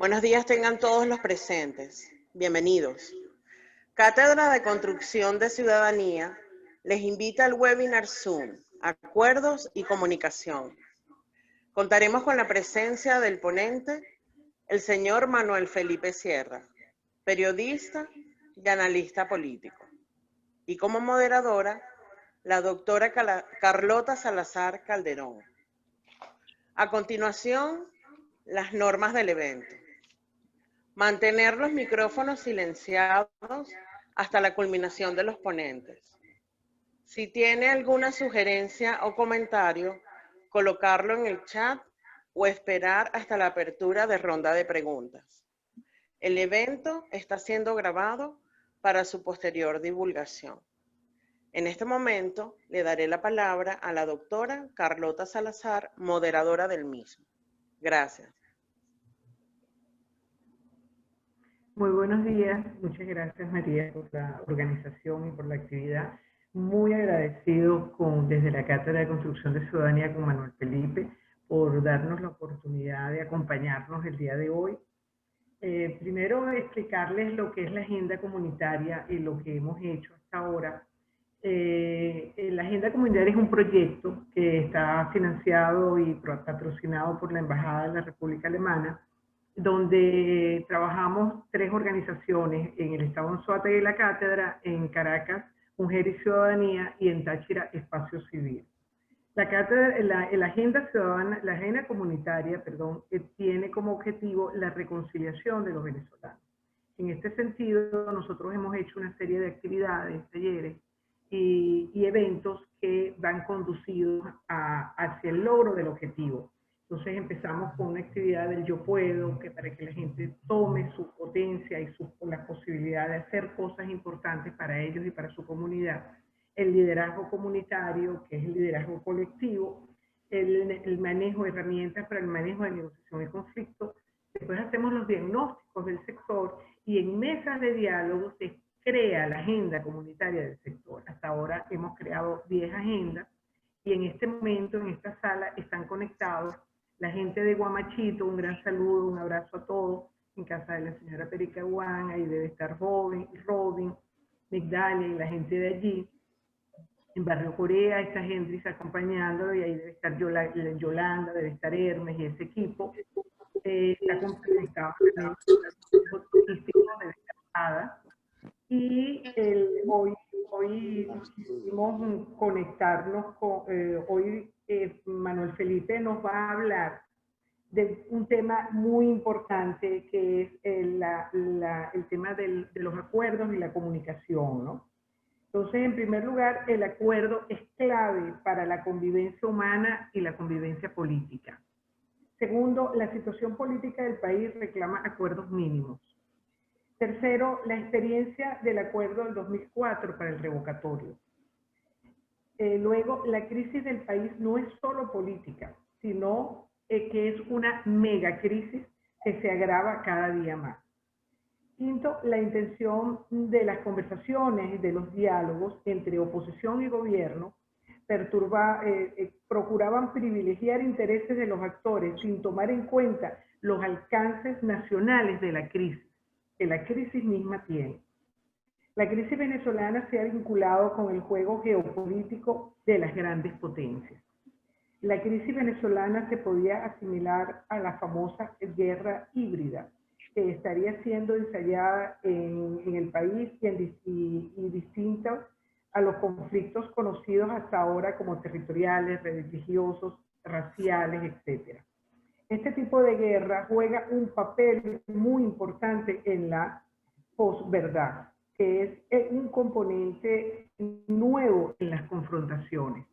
Buenos días tengan todos los presentes. Bienvenidos. Cátedra de Construcción de Ciudadanía les invita al webinar Zoom, Acuerdos y Comunicación. Contaremos con la presencia del ponente, el señor Manuel Felipe Sierra, periodista y analista político. Y como moderadora, la doctora Carlota Salazar Calderón. A continuación, las normas del evento. Mantener los micrófonos silenciados hasta la culminación de los ponentes. Si tiene alguna sugerencia o comentario, colocarlo en el chat o esperar hasta la apertura de ronda de preguntas. El evento está siendo grabado para su posterior divulgación. En este momento le daré la palabra a la doctora Carlota Salazar, moderadora del mismo. Gracias. Muy buenos días, muchas gracias María por la organización y por la actividad. Muy agradecido desde la Cátedra de Construcción de Ciudadanía con Manuel Felipe por darnos la oportunidad de acompañarnos el día de hoy. Primero explicarles lo que es la agenda comunitaria y lo que hemos hecho hasta ahora. La agenda comunitaria es un proyecto que está financiado y patrocinado por la Embajada de la República Alemana, donde trabajamos 3 organizaciones en el estado Anzoátegui y la Cátedra, en Caracas, Mujer y Ciudadanía, y en Táchira, Espacio Civil. La agenda ciudadana, la agenda comunitaria, tiene como objetivo la reconciliación de los venezolanos. En este sentido, nosotros hemos hecho una serie de actividades, talleres y eventos que van conducidos hacia el logro del objetivo. Entonces empezamos con una actividad del yo puedo, que para que la gente tome su potencia y la posibilidad de hacer cosas importantes para ellos y para su comunidad. El liderazgo comunitario, que es el liderazgo colectivo, el manejo de herramientas para el manejo de negociación y conflicto. Después hacemos los diagnósticos del sector y en mesas de diálogo se crea la agenda comunitaria del sector. Hasta ahora hemos creado 10 agendas y en este momento, en esta sala, están conectados la gente de Guamachito. Un gran saludo, un abrazo a todos, en casa de la señora Perica Juan, ahí debe estar Robin, Migdalia y la gente de allí. En Barrio Corea está Hendrix acompañándolo y ahí debe estar Yolanda, debe estar Hermes y ese equipo. Está complementado también debe estar Ada. Y hoy quisimos conectarnos con, hoy Manuel Felipe nos va a hablar de un tema muy importante que es el tema de los acuerdos y la comunicación, ¿no? Entonces, en primer lugar, el acuerdo es clave para la convivencia humana y la convivencia política. Segundo, la situación política del país reclama acuerdos mínimos. Tercero, la experiencia del acuerdo del 2004 para el revocatorio. Luego, la crisis del país no es solo política, sino que es una megacrisis que se agrava cada día más. Quinto, la intención de las conversaciones y de los diálogos entre oposición y gobierno procuraban privilegiar intereses de los actores sin tomar en cuenta los alcances nacionales de la crisis, que la crisis misma tiene. La crisis venezolana se ha vinculado con el juego geopolítico de las grandes potencias. La crisis venezolana se podía asimilar a la famosa guerra híbrida, que estaría siendo ensayada en el país y distinta a los conflictos conocidos hasta ahora como territoriales, religiosos, raciales, etc. Este tipo de guerra juega un papel muy importante en la posverdad, que es un componente nuevo en las confrontaciones.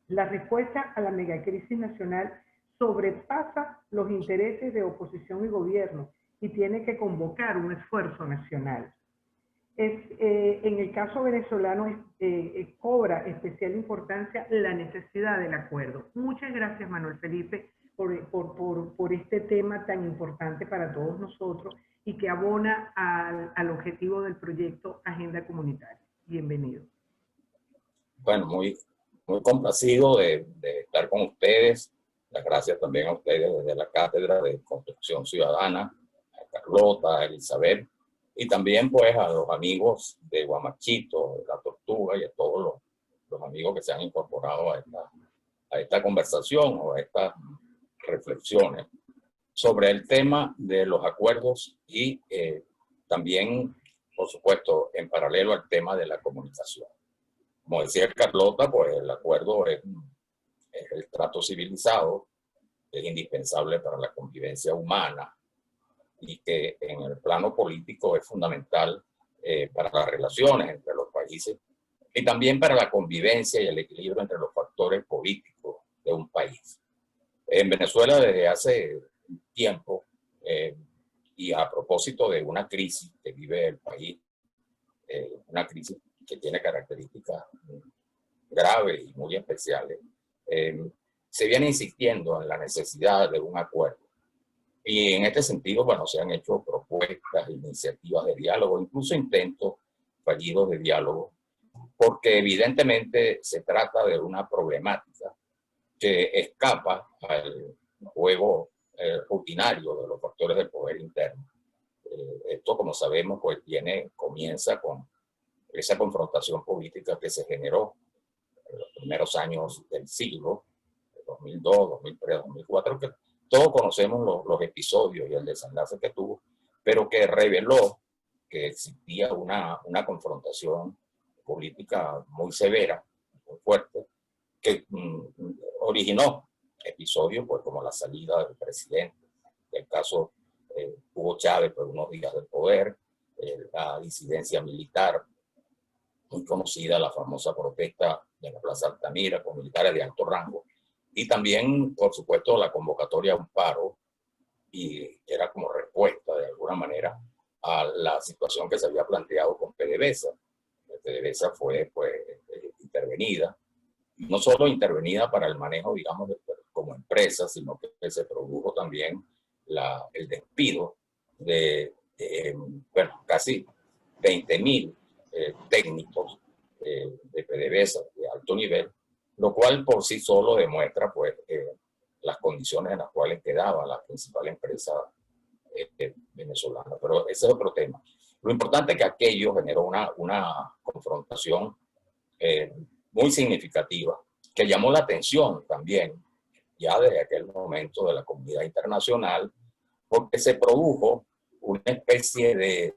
La respuesta a la megacrisis nacional sobrepasa los intereses de oposición y gobierno y tiene que convocar un esfuerzo nacional. En el caso venezolano cobra especial importancia la necesidad del acuerdo. Muchas gracias, Manuel Felipe, por este tema tan importante para todos nosotros y que abona al objetivo del proyecto Agenda Comunitaria. Bienvenido. Bueno, muy complacido de estar con ustedes. Las gracias también a ustedes desde la Cátedra de Construcción Acción Ciudadana, a Carlota, a Elizabeth, y también pues a los amigos de Guamachito, de La Tortuga y a todos los amigos que se han incorporado a esta conversación o a estas reflexiones sobre el tema de los acuerdos y también, por supuesto, en paralelo al tema de la comunicación. Como decía Carlota, pues el acuerdo es el trato civilizado, es indispensable para la convivencia humana y que en el plano político es fundamental para las relaciones entre los países y también para la convivencia y el equilibrio entre los factores políticos de un país. En Venezuela desde hace tiempo, y a propósito de una crisis que vive el país, una crisis que tiene características graves y muy especiales, se viene insistiendo en la necesidad de un acuerdo. Y en este sentido, bueno, se han hecho propuestas, iniciativas de diálogo, incluso intentos fallidos de diálogo, porque evidentemente se trata de una problemática que escapa al juego rutinario de los factores del poder interno. Esto, como sabemos, pues comienza con esa confrontación política que se generó en los primeros años del siglo, 2002, 2003, 2004, que todos conocemos los episodios y el desenlace que tuvo, pero que reveló que existía una confrontación política muy severa, muy fuerte, que originó episodios pues, como la salida del presidente, el caso Hugo Chávez por unos días del poder, la disidencia militar, muy conocida, la famosa protesta de la Plaza Altamira con militares de alto rango, y también, por supuesto, la convocatoria a un paro, y era como respuesta, de alguna manera, a la situación que se había planteado con PDVSA. PDVSA fue pues, intervenida, no solo intervenida para el manejo, digamos, como empresa, sino que se produjo también el despido de bueno, casi 20.000 técnicos de PDVSA de alto nivel, lo cual por sí solo demuestra pues, las condiciones en las cuales quedaba la principal empresa venezolana. Pero ese es otro tema. Lo importante es que aquello generó una confrontación muy significativa, que llamó la atención también, ya desde aquel momento, de la comunidad internacional, porque se produjo una especie de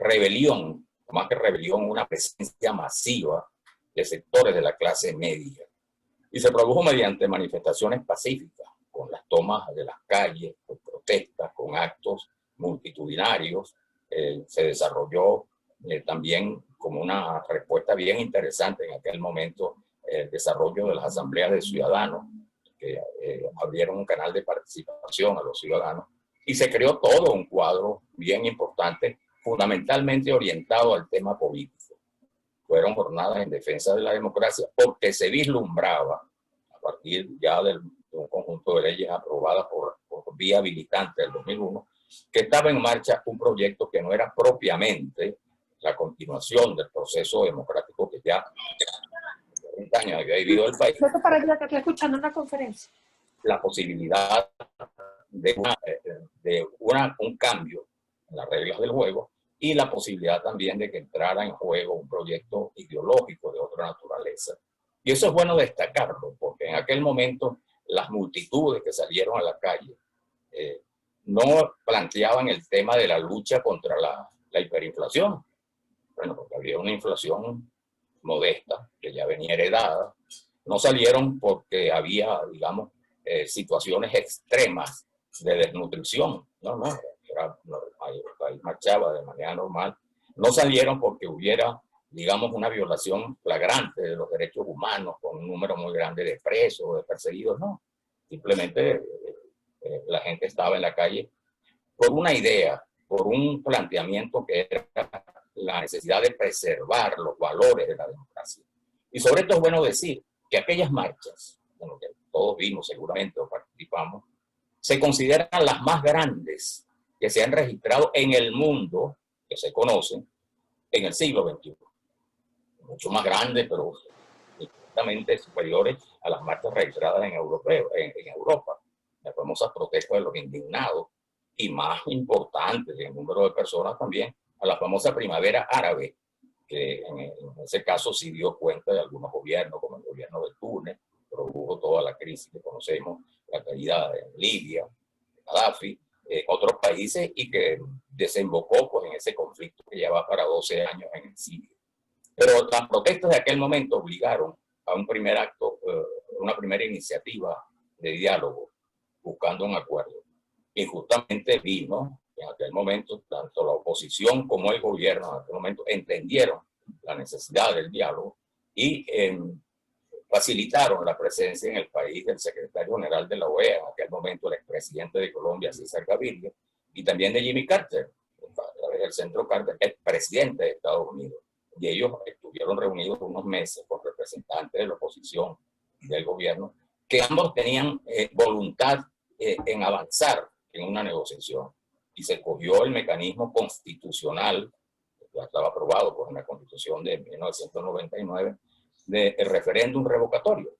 rebelión, más que rebelión, una presencia masiva de sectores de la clase media. Y se produjo mediante manifestaciones pacíficas, con las tomas de las calles, con protestas, con actos multitudinarios. Se desarrolló también como una respuesta bien interesante en aquel momento el desarrollo de las asambleas de ciudadanos, que abrieron un canal de participación a los ciudadanos, y se creó todo un cuadro bien importante, fundamentalmente orientado al tema político. Fueron jornadas en defensa de la democracia porque se vislumbraba, a partir ya de un conjunto de leyes aprobadas por vía habilitante del 2001, que estaba en marcha un proyecto que no era propiamente la continuación del proceso democrático que ya 40 años había vivido el país. Para allá, que estoy escuchando una conferencia. La posibilidad de un cambio en las reglas del juego y la posibilidad también de que entrara en juego un proyecto ideológico de otra naturaleza. Y eso es bueno destacarlo, porque en aquel momento las multitudes que salieron a la calle no planteaban el tema de la lucha contra la hiperinflación. Bueno, porque había una inflación modesta que ya venía heredada. No salieron porque había, digamos, situaciones extremas de desnutrición. No, el país marchaba de manera normal. No salieron porque hubiera, digamos, una violación flagrante de los derechos humanos con un número muy grande de presos, de perseguidos, no. Simplemente la gente estaba en la calle por una idea, por un planteamiento que era la necesidad de preservar los valores de la democracia. Y sobre esto es bueno decir que aquellas marchas, bueno, que todos vimos seguramente o participamos, se consideran las más grandes que se han registrado en el mundo, que se conocen, en el siglo XXI. Mucho más grandes, pero infinitamente superiores a las marchas registradas en Europa. las famosas protestas de los indignados, y más importante en el número de personas también, a la famosa primavera árabe, que en ese caso sí dio cuenta de algunos gobiernos, como el gobierno de Túnez, produjo toda la crisis que conocemos, la caída de Libia, de Gaddafi, otros países, y que desembocó pues, en ese conflicto que ya va para 12 años en el Siria. Pero las protestas de aquel momento obligaron a un primer acto, una primera iniciativa de diálogo, buscando un acuerdo. Y justamente vino, en aquel momento, tanto la oposición como el gobierno en aquel momento entendieron la necesidad del diálogo y facilitaron la presencia en el país del secretario general de la OEA, en aquel momento el expresidente de Colombia, César Gaviria, y también de Jimmy Carter, a través del Centro Carter, el presidente de Estados Unidos. Y ellos estuvieron reunidos unos meses con representantes de la oposición y del gobierno, que ambos tenían voluntad en avanzar en una negociación. Y se cogió el mecanismo constitucional, que ya estaba aprobado por una constitución de 1999, del referéndum revocatorio.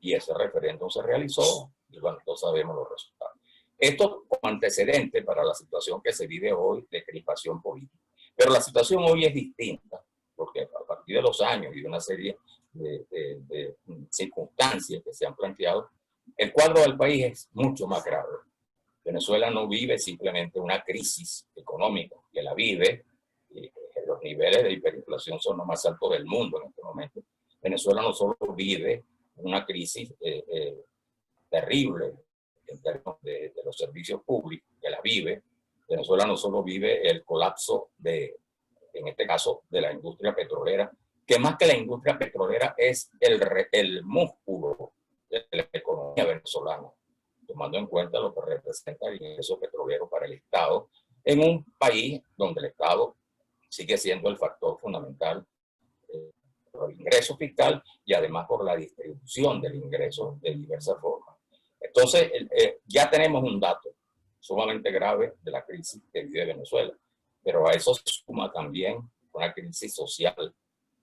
Y ese referéndum se realizó, y bueno, todos sabemos los resultados. Esto como antecedente para la situación que se vive hoy de crispación política. Pero la situación hoy es distinta, porque a partir de los años y de una serie de circunstancias que se han planteado, el cuadro del país es mucho más grave. Venezuela no vive simplemente una crisis económica, que la vive, y los niveles de hiperinflación son los más altos del mundo en este momento. Venezuela no solo vive una crisis terrible en términos de los servicios públicos, que la vive. Venezuela no solo vive el colapso en este caso, de la industria petrolera, que más que la industria petrolera es el músculo de la economía venezolana, tomando en cuenta lo que representa el ingreso petrolero para el Estado, en un país donde el Estado sigue siendo el factor fundamental por el ingreso fiscal y además por la distribución del ingreso de diversas formas. Entonces, ya tenemos un dato sumamente grave de la crisis que vive Venezuela. Pero a eso se suma también una crisis social,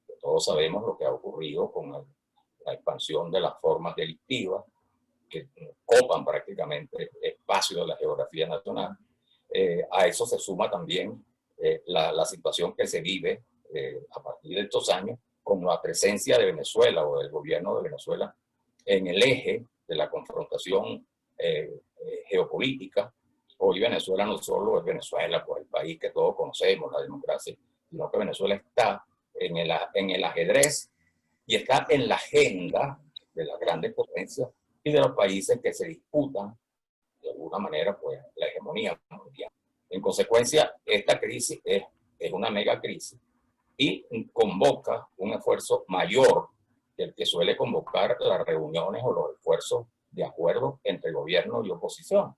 que todos sabemos lo que ha ocurrido con la expansión de las formas delictivas, que copan prácticamente espacio de la geografía nacional. A eso se suma también la situación que se vive a partir de estos años con la presencia de Venezuela o del gobierno de Venezuela en el eje de la confrontación geopolítica. Hoy Venezuela no solo es Venezuela, pues el país que todos conocemos, la democracia, sino que Venezuela está en el ajedrez y está en la agenda de las grandes potencias y de los países que se disputan de alguna manera pues la hegemonía mundial. En consecuencia, esta crisis es una mega crisis y convoca un esfuerzo mayor que el que suele convocar las reuniones o los esfuerzos de acuerdo entre gobierno y oposición.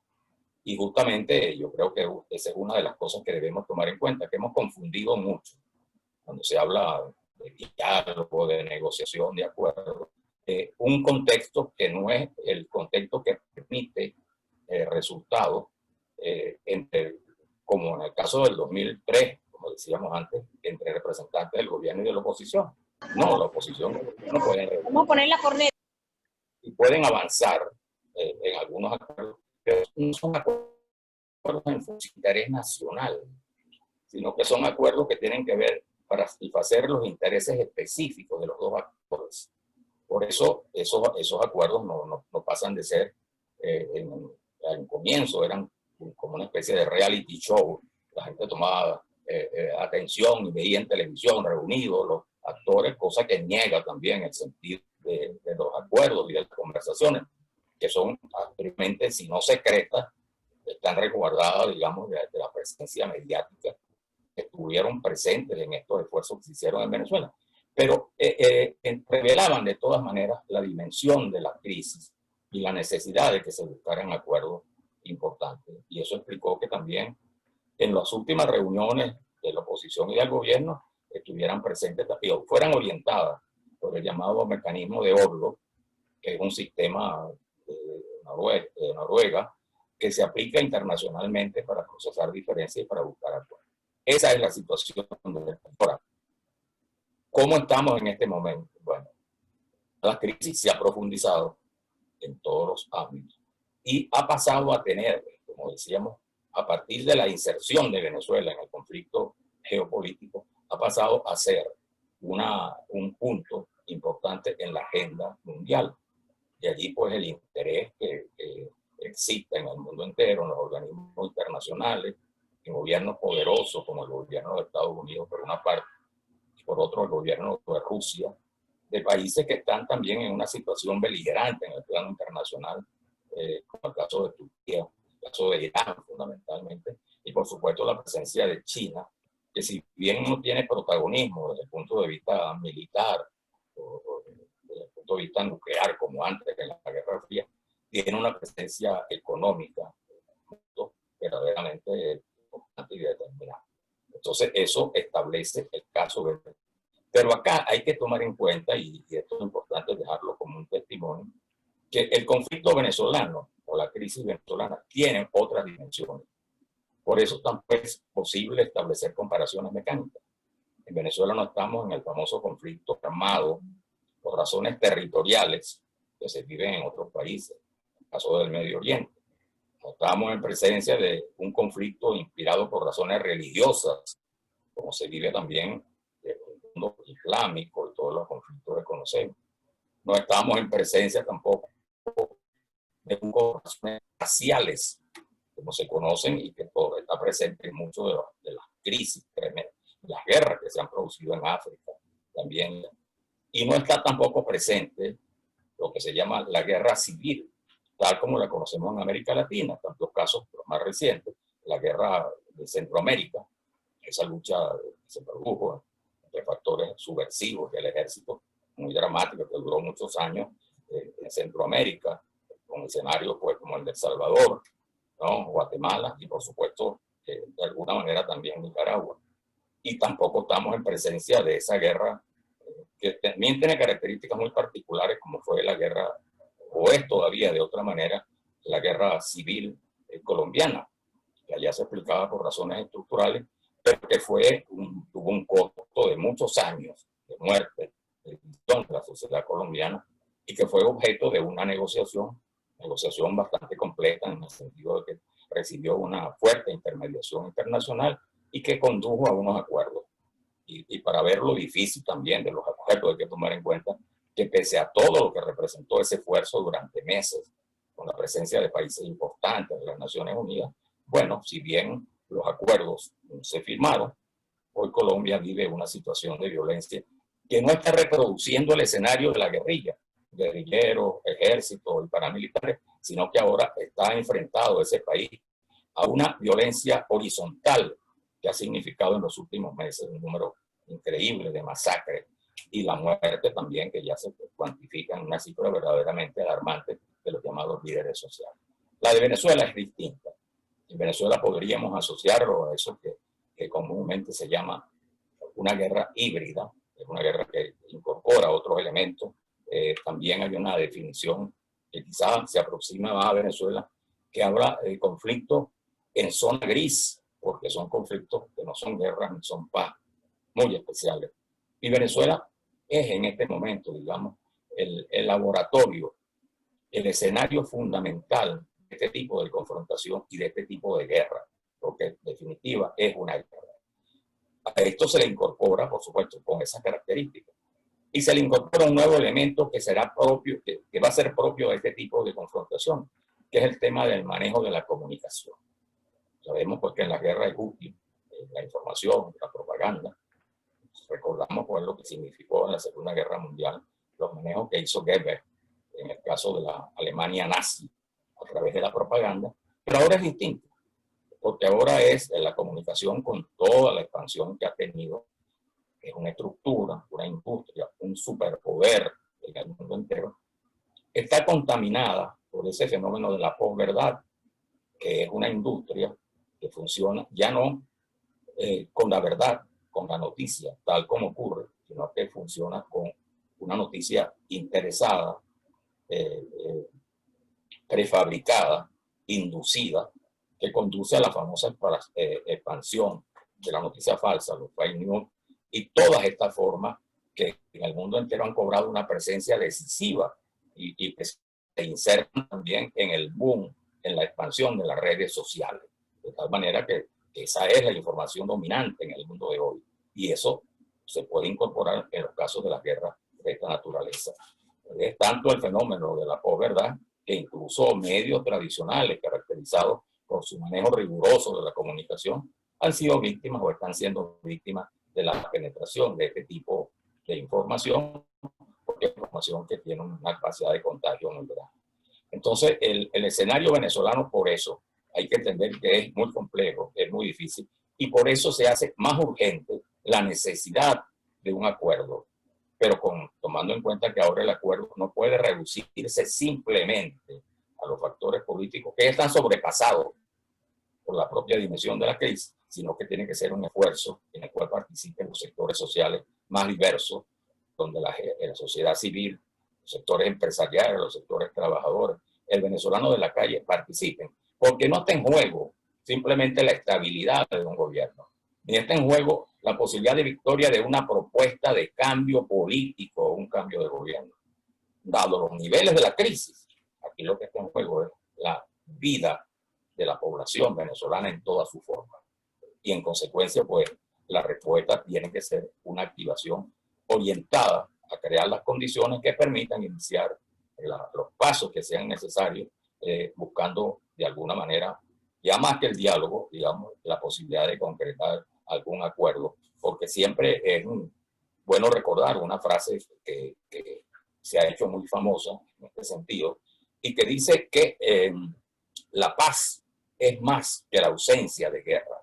Y justamente yo creo que esa es una de las cosas que debemos tomar en cuenta, que hemos confundido mucho cuando se habla de diálogo, de negociación, de acuerdo, un contexto que no es el contexto que permite resultados como en el caso del 2003, como decíamos antes, entre representantes del gobierno y de la oposición. No, la oposición y el gobierno pueden Vamos a poner la corneta. Y pueden avanzar en algunos acuerdos, pero no son acuerdos en función de interés nacional, sino que son acuerdos que tienen que ver para satisfacer los intereses específicos de los dos actores. Por eso esos acuerdos no pasan de ser, en comienzo eran como una especie de reality show. La gente tomaba atención y veía en televisión reunidos los actores, cosa que niega también el sentido de los acuerdos y de las conversaciones, que son actualmente, si no secretas, están resguardadas, digamos, de la presencia mediática que estuvieron presentes en estos esfuerzos que se hicieron en Venezuela. Pero revelaban de todas maneras la dimensión de la crisis y la necesidad de que se buscaran acuerdos importantes. Y eso explicó que también en las últimas reuniones de la oposición y del gobierno estuvieran presentes o fueran orientadas por el llamado mecanismo de Oslo, que es un sistema de Noruega, que se aplica internacionalmente para procesar diferencias y para buscar acuerdos. Esa es la situación de ahora. ¿Cómo estamos en este momento? Bueno, la crisis se ha profundizado en todos los ámbitos. y ha pasado a tener, como decíamos, a partir de la inserción de Venezuela en el conflicto geopolítico, ha pasado a ser un punto importante en la agenda mundial. Y allí pues el interés que existe en el mundo entero, en los organismos internacionales, en gobiernos poderosos como el gobierno de Estados Unidos por una parte, y por otro el gobierno de Rusia, de países que están también en una situación beligerante en el plano internacional, como el caso de Turquía, el caso de Irán fundamentalmente, y por supuesto la presencia de China, que si bien no tiene protagonismo desde el punto de vista militar o desde el punto de vista nuclear como antes en la Guerra Fría, tiene una presencia económica verdaderamente importante y determinante. Entonces eso establece el caso de... Pero acá hay que tomar en cuenta, y esto es importante dejarlo como un testimonio, que el conflicto venezolano o la crisis venezolana tiene otras dimensiones. Por eso tampoco es posible establecer comparaciones mecánicas. En Venezuela no estamos en el famoso conflicto armado por razones territoriales que se viven en otros países, en el caso del Medio Oriente. No estamos en presencia de un conflicto inspirado por razones religiosas, como se vive también en el mundo islámico y todos los conflictos que conocemos. No estamos en presencia tampoco de razones raciales, como se conocen y que todo está presente en muchas de las crisis tremendas, las guerras que se han producido en África también. Y no está tampoco presente lo que se llama la guerra civil, tal como la conocemos en América Latina, tantos casos más recientes, la guerra de Centroamérica, esa lucha que se produjo entre factores subversivos del ejército, muy dramático, que duró muchos años en Centroamérica, con escenarios pues, como el de El Salvador, ¿no? Guatemala y por supuesto de alguna manera también Nicaragua. Y tampoco estamos en presencia de esa guerra que también tiene características muy particulares, como fue la guerra, o es todavía de otra manera, la guerra civil colombiana, que allá se explicaba por razones estructurales, pero que tuvo un costo de muchos años de muerte de la sociedad colombiana y que fue objeto de una negociación bastante completa en el sentido de que recibió una fuerte intermediación internacional y que condujo a unos acuerdos. Y para ver lo difícil también de los acuerdos hay que tomar en cuenta que pese a todo lo que representó ese esfuerzo durante meses, con la presencia de países importantes de las Naciones Unidas, bueno, si bien los acuerdos se firmaron, hoy Colombia vive una situación de violencia que no está reproduciendo el escenario de la guerrilla, guerrilleros, ejércitos y paramilitares, sino que ahora está enfrentado ese país a una violencia horizontal que ha significado en los últimos meses un número increíble de masacres y la muerte también, que ya se cuantifica en una cifra verdaderamente alarmante de los llamados líderes sociales. La de Venezuela es distinta. En Venezuela podríamos asociarlo a eso que comúnmente se llama una guerra híbrida, es una guerra que incorpora otros elementos. También hay una definición que quizás se aproxima a Venezuela, que habla de conflicto en zona gris, porque son conflictos que no son guerras ni son paz, muy especiales. Y Venezuela es en este momento, digamos, el laboratorio, el escenario fundamental de este tipo de confrontación y de este tipo de guerra, porque en definitiva es una guerra. A esto se le incorpora, por supuesto, con esas características. Y se le incorpora un nuevo elemento que será propio, que va a ser propio de este tipo de confrontación, que es el tema del manejo de la comunicación. Sabemos pues, que en la guerra es útil la información, la propaganda. Recordamos pues, lo que significó en la Segunda Guerra Mundial los manejos que hizo Goebbels en el caso de la Alemania nazi a través de la propaganda, pero ahora es distinto, porque ahora es la comunicación con toda la expansión que ha tenido, que es una estructura, una industria, un superpoder en el mundo entero, está contaminada por ese fenómeno de la posverdad, que es una industria que funciona ya no con la verdad, con la noticia, tal como ocurre, sino que funciona con una noticia interesada, prefabricada, inducida, que conduce a la famosa expansión de la noticia falsa, los fake news, y todas estas formas que en el mundo entero han cobrado una presencia decisiva y insertan también en el boom, en la expansión de las redes sociales. De tal manera que esa es la información dominante en el mundo de hoy. Y eso se puede incorporar en los casos de las guerras de esta naturaleza. Es tanto el fenómeno de la posverdad que incluso medios tradicionales caracterizados por su manejo riguroso de la comunicación han sido víctimas o están siendo víctimas de la penetración de este tipo de información, porque es información que tiene una capacidad de contagio muy grande. Entonces, el escenario venezolano, por eso, hay que entender que es muy complejo, es muy difícil, y por eso se hace más urgente la necesidad de un acuerdo, pero tomando en cuenta que ahora el acuerdo no puede reducirse simplemente a los factores políticos que están sobrepasados por la propia dimensión de la crisis, sino que tiene que ser un esfuerzo en el cual participen los sectores sociales más diversos, donde la sociedad civil, los sectores empresariales, los sectores trabajadores, el venezolano de la calle participen, porque no está en juego simplemente la estabilidad de un gobierno, ni está en juego la posibilidad de victoria de una propuesta de cambio político o un cambio de gobierno. Dado los niveles de la crisis, aquí lo que está en juego es la vida de la población venezolana en toda su forma. Y en consecuencia, pues, la respuesta tiene que ser una activación orientada a crear las condiciones que permitan iniciar los pasos que sean necesarios, buscando de alguna manera, ya más que el diálogo, digamos, la posibilidad de concretar algún acuerdo, porque siempre es bueno recordar una frase que se ha hecho muy famosa en este sentido, y que dice que la paz es más que la ausencia de guerra.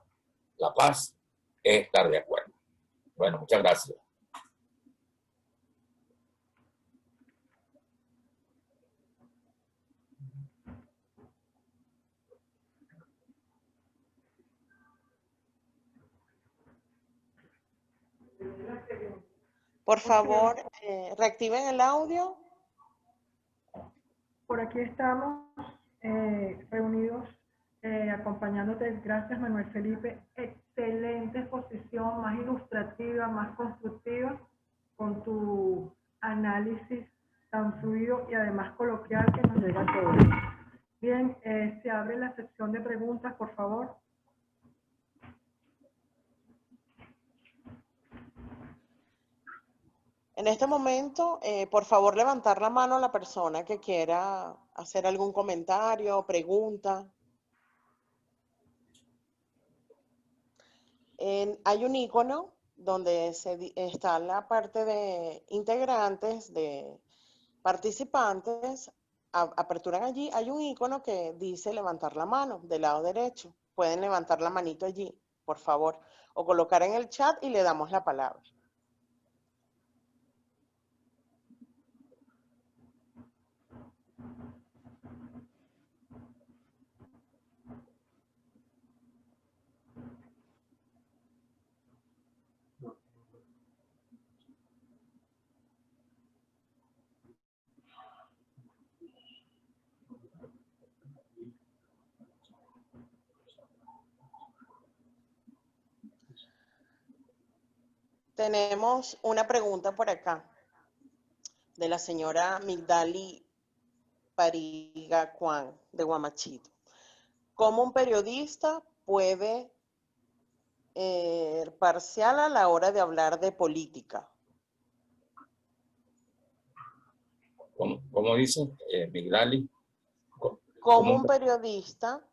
La paz es estar de acuerdo. Bueno, muchas gracias. Por favor, reactiven el audio. Por aquí estamos reunidos acompañándote. Gracias, Manuel Felipe. Excelente exposición, más ilustrativa, más constructiva, con tu análisis tan fluido y además coloquial que nos llega a todos. Bien, se abre la sección de preguntas, por favor. En este momento, por favor, levantar la mano a la persona que quiera hacer algún comentario o pregunta. Hay un icono donde está la parte de integrantes, de participantes. Aperturan allí. Hay un icono que dice levantar la mano del lado derecho. Pueden levantar la manito allí, por favor, o colocar en el chat y le damos la palabra. Tenemos una pregunta por acá de la señora Migdali Pariga Juan de Guamachito. ¿Cómo un periodista puede parcial a la hora de hablar de política? ¿Cómo dice Migdali? ¿Cómo un periodista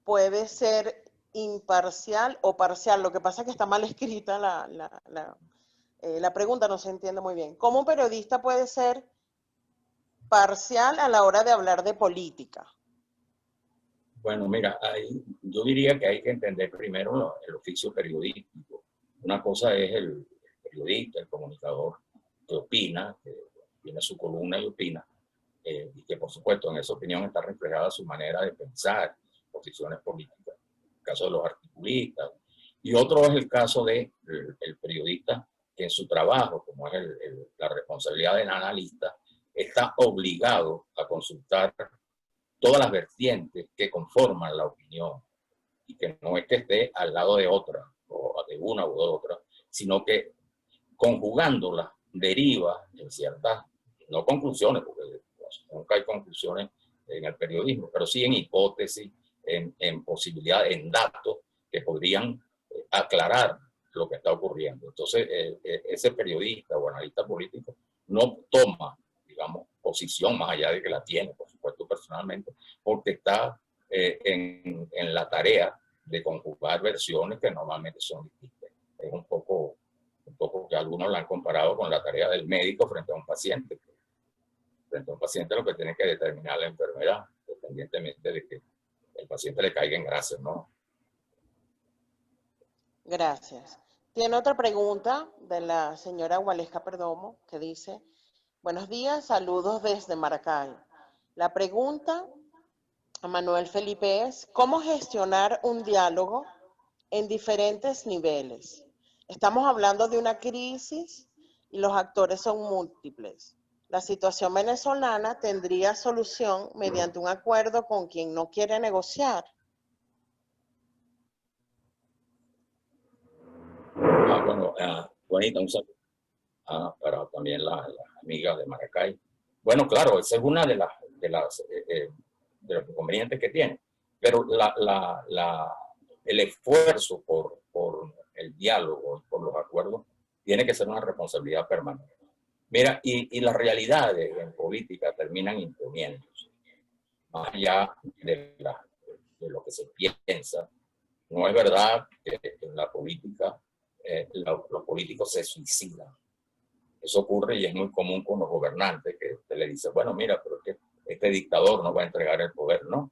puede ser imparcial o parcial? Lo que pasa es que está mal escrita la pregunta, no se entiende muy bien. ¿Cómo un periodista puede ser parcial a la hora de hablar de política? Bueno, mira, yo diría que hay que entender primero el oficio periodístico. Una cosa es el periodista, el comunicador, que opina, que tiene su columna y opina, y que por supuesto en esa opinión está reflejada su manera de pensar, posiciones políticas, el caso de los articulistas. Y otro es el caso del periodista que en su trabajo, como es la responsabilidad del analista, está obligado a consultar todas las vertientes que conforman la opinión, y que no es que esté al lado de otra, o de una u otra, sino que conjugándolas deriva en ciertas, no conclusiones, porque periodismo. Nunca hay conclusiones en el periodismo, pero sí en hipótesis, en posibilidades, en datos que podrían aclarar lo que está ocurriendo. Entonces, ese periodista o analista político no toma, digamos, posición más allá de que la tiene, por supuesto, personalmente, porque está en la tarea de conjugar versiones que normalmente son distintas. Es un poco que algunos la han comparado con la tarea del médico frente a un paciente. Frente a un paciente lo que tiene que determinar la enfermedad, independientemente de que el paciente le caiga en gracia, ¿no? Gracias. Tiene otra pregunta de la señora Waleska Perdomo que dice, buenos días, saludos desde Maracay. La pregunta a Manuel Felipe es, ¿cómo gestionar un diálogo en diferentes niveles? Estamos hablando de una crisis y los actores son múltiples. La situación venezolana tendría solución mediante un acuerdo con quien no quiere negociar. Bueno, Juanita, un saludo para también las amigas de Maracay. Bueno, claro, esa es una de los inconvenientes que tiene, pero el esfuerzo por el diálogo, por los acuerdos, tiene que ser una responsabilidad permanente. Mira, y las realidades en política terminan imponiéndose, más allá de lo que se piensa. No es verdad que en la política los políticos se suicidan. Eso ocurre y es muy común con los gobernantes, que usted le dice, bueno, mira, pero es que este dictador no va a entregar el poder, ¿no?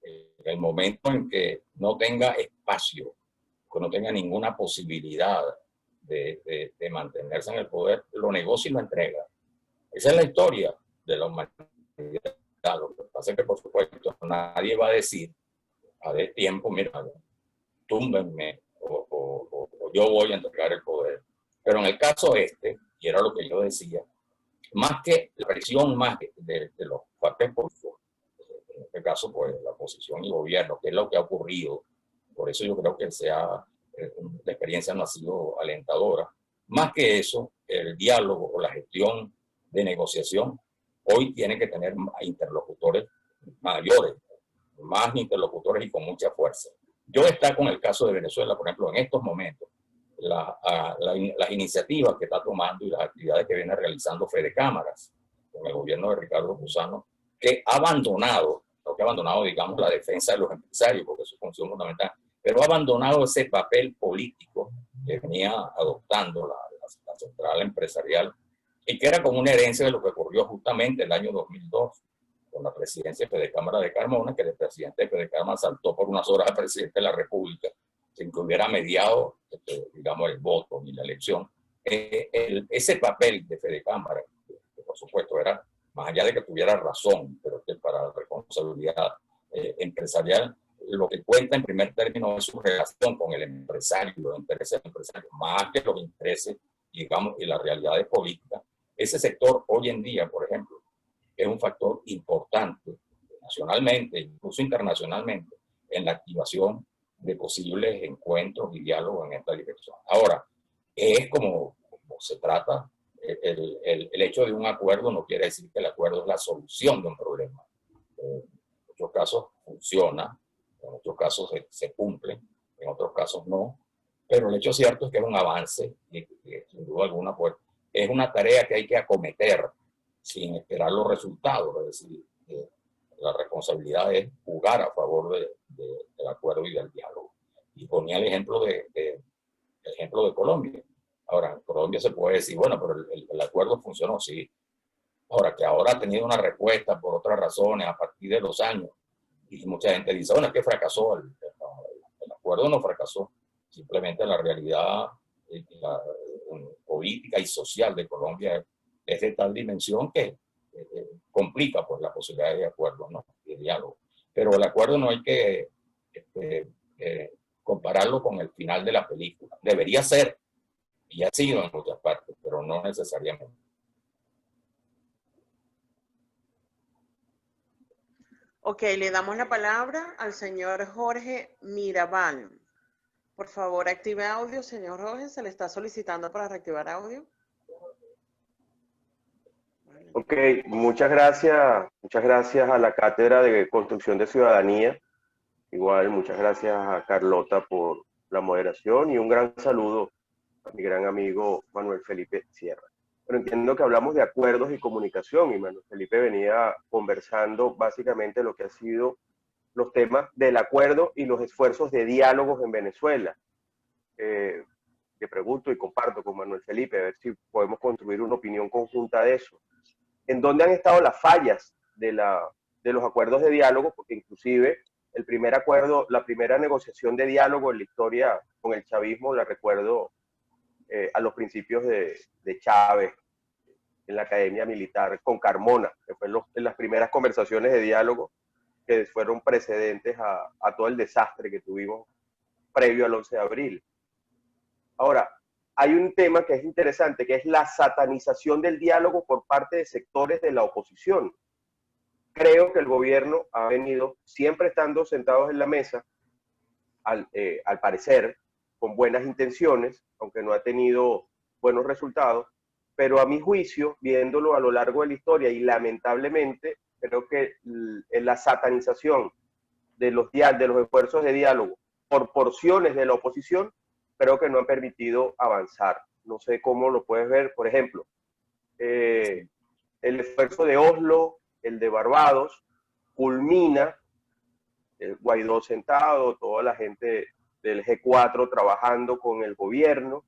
En el momento en que no tenga espacio, que no tenga ninguna posibilidad de mantenerse en el poder, lo negocia y lo entrega. Esa es la historia de la humanidad. Lo que pasa es que, por supuesto, nadie va a decir, a ver, tiempo, mira, túmbenme o yo voy a entregar el poder. Pero en el caso y era lo que yo decía, más que la presión más de los partidos políticos, en este caso, pues la oposición y gobierno, que es lo que ha ocurrido, por eso yo creo que la experiencia no ha sido alentadora. Más que eso, el diálogo o la gestión de negociación hoy tiene que tener interlocutores mayores, más interlocutores y con mucha fuerza. Yo destaco en el caso de Venezuela, por ejemplo, en estos momentos, las iniciativas que está tomando y las actividades que viene realizando Fede Cámaras con el gobierno de Ricardo Lozano, que ha abandonado, digamos, la defensa de los empresarios, porque es su función fundamental, pero ha abandonado ese papel político que venía adoptando la central empresarial y que era como una herencia de lo que ocurrió justamente el año 2002 con la presidencia de Fede Cámara de Carmona, que el presidente de Fede Cámara saltó por unas horas al presidente de la República sin que hubiera mediado, digamos, el voto ni la elección. Ese papel de Fede Cámara, que por supuesto era, más allá de que tuviera razón, pero que para la responsabilidad empresarial, lo que cuenta en primer término es su relación con el empresario, los intereses del empresario, más que los intereses, digamos, y las realidades políticas. Ese sector hoy en día, por ejemplo, es un factor importante nacionalmente, incluso internacionalmente, en la activación de posibles encuentros y diálogos en esta dirección. Ahora, es como se trata, el hecho de un acuerdo no quiere decir que el acuerdo es la solución de un problema. En muchos casos funciona, en otros casos se cumple, en otros casos no, pero el hecho cierto es que es un avance y sin duda alguna pues, es una tarea que hay que acometer sin esperar los resultados, es decir, la responsabilidad es jugar a favor del acuerdo y del diálogo. Y ponía el ejemplo de Colombia. Ahora, en Colombia se puede decir, bueno, pero el acuerdo funcionó, sí. Ahora, que ahora ha tenido una respuesta por otras razones a partir de los años, y mucha gente dice, bueno, es que fracasó, el acuerdo no fracasó, simplemente la realidad política y social de Colombia es de tal dimensión que complica pues, la posibilidad de acuerdo, ¿no? De diálogo. Pero el acuerdo no hay que compararlo con el final de la película. Debería ser, y ha sido en muchas partes, pero no necesariamente. Ok, le damos la palabra al señor Jorge Mirabal. Por favor, active audio, señor Jorge. Se le está solicitando para reactivar audio. Vale. Ok, muchas gracias a la Cátedra de Construcción de Ciudadanía. Igual, muchas gracias a Carlota por la moderación y un gran saludo a mi gran amigo Manuel Felipe Sierra. Pero entiendo que hablamos de acuerdos y comunicación y Manuel Felipe venía conversando básicamente lo que ha sido los temas del acuerdo y los esfuerzos de diálogos en Venezuela. Le pregunto y comparto con Manuel Felipe a ver si podemos construir una opinión conjunta de eso. ¿En dónde han estado las fallas de los acuerdos de diálogo? Porque inclusive el primer acuerdo, la primera negociación de diálogo en la historia con el chavismo, la recuerdo a los principios de Chávez en la Academia Militar con Carmona, que fue en las primeras conversaciones de diálogo que fueron precedentes a todo el desastre que tuvimos previo al 11 de abril. Ahora, hay un tema que es interesante, que es la satanización del diálogo por parte de sectores de la oposición. Creo que el gobierno ha venido siempre estando sentados en la mesa, al parecer, con buenas intenciones, aunque no ha tenido buenos resultados, pero a mi juicio, viéndolo a lo largo de la historia y lamentablemente, creo que la satanización de los esfuerzos de diálogo por porciones de la oposición, creo que no han permitido avanzar. No sé cómo lo puedes ver, por ejemplo, el esfuerzo de Oslo, el de Barbados, culmina, Guaidó sentado, toda la gente del G4 trabajando con el gobierno,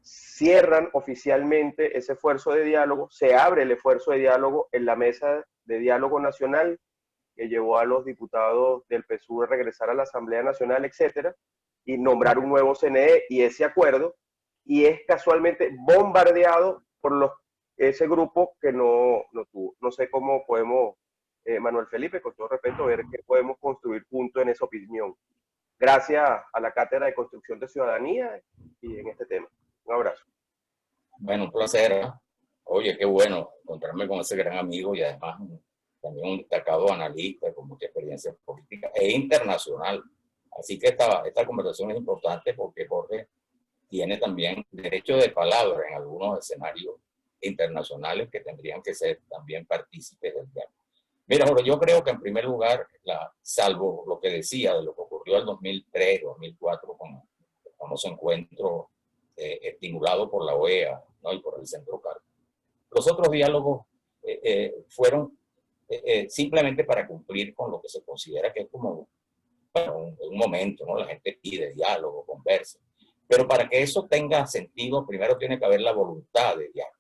cierran oficialmente ese esfuerzo de diálogo, se abre el esfuerzo de diálogo en la mesa de diálogo nacional que llevó a los diputados del PSUV a regresar a la Asamblea Nacional, etcétera, y nombrar un nuevo CNE y ese acuerdo, y es casualmente bombardeado por ese grupo que no tuvo. No sé cómo podemos, Manuel Felipe, con todo respeto, ver qué podemos construir juntos en esa opinión. Gracias a la Cátedra de Construcción de Ciudadanía y en este tema. Un abrazo. Bueno, un placer. Oye, qué bueno encontrarme con ese gran amigo y además también un destacado analista con mucha experiencia política e internacional. Así que esta conversación es importante porque Jorge tiene también derecho de palabra en algunos escenarios internacionales que tendrían que ser también partícipes del diálogo. Mira, Jorge, yo creo que en primer lugar, salvo lo que decía de lo que ocurrió en 2003, 2004, con el famoso encuentro estimulado por la OEA, ¿no? Y por el Centro Carter, los otros diálogos fueron simplemente para cumplir con lo que se considera que es como un momento, ¿no? La gente pide diálogo, conversa. Pero para que eso tenga sentido, primero tiene que haber la voluntad de diálogo.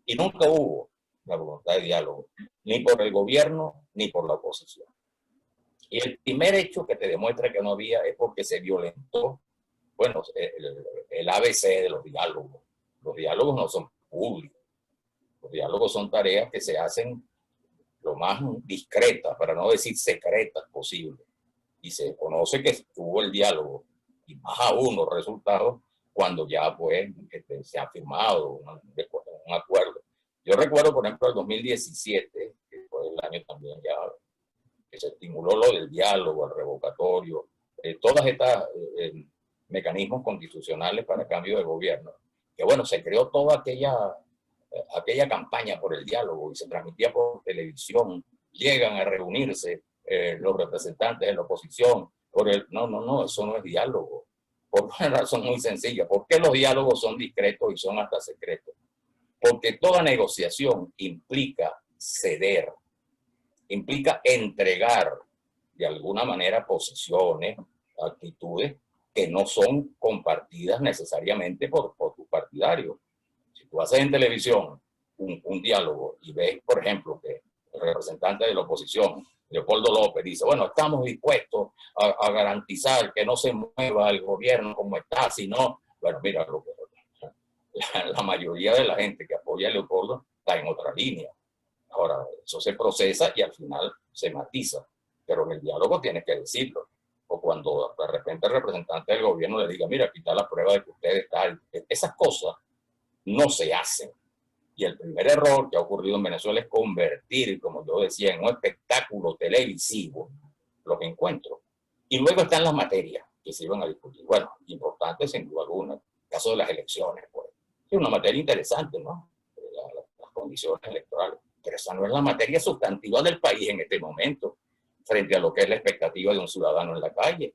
Y nunca hubo la voluntad de diálogo, ni por el gobierno, ni por la oposición. Y el primer hecho que te demuestra que no había es porque se violentó, bueno, el ABC de los diálogos. Los diálogos no son públicos. Los diálogos son tareas que se hacen lo más discretas, para no decir secretas posible. Y se conoce que estuvo el diálogo, y más aún los resultados, cuando ya pues, se ha firmado un acuerdo. Yo recuerdo, por ejemplo, el 2017, que fue el año también ya que se estimuló lo del diálogo, el revocatorio, todas estas mecanismos constitucionales para cambio de gobierno. Que bueno, se creó toda aquella campaña por el diálogo y se transmitía por televisión. Llegan a reunirse los representantes de la oposición. No, eso no es diálogo. Por una razón muy sencilla. ¿Por qué los diálogos son discretos y son hasta secretos? Porque toda negociación implica ceder, implica entregar de alguna manera posiciones, actitudes que no son compartidas necesariamente por tus partidarios. Si tú haces en televisión un diálogo y ves, por ejemplo, que el representante de la oposición, Leopoldo López, dice, bueno, estamos dispuestos a garantizar que no se mueva el gobierno como está, sino, bueno, mira, la mayoría de la gente que apoya a Leopoldo está en otra línea. Ahora, eso se procesa y al final se matiza, pero en el diálogo tienes que decirlo. O cuando de repente el representante del gobierno le diga, mira, aquí está la prueba de que ustedes están. Esas cosas no se hacen. Y el primer error que ha ocurrido en Venezuela es convertir, como yo decía, en un espectáculo televisivo lo que encuentro. Y luego están las materias que se iban a discutir. Bueno, importantes sin duda alguna. El caso de las elecciones, pues. Es una materia interesante, ¿no? Las condiciones electorales. Pero esa no es la materia sustantiva del país en este momento, frente a lo que es la expectativa de un ciudadano en la calle.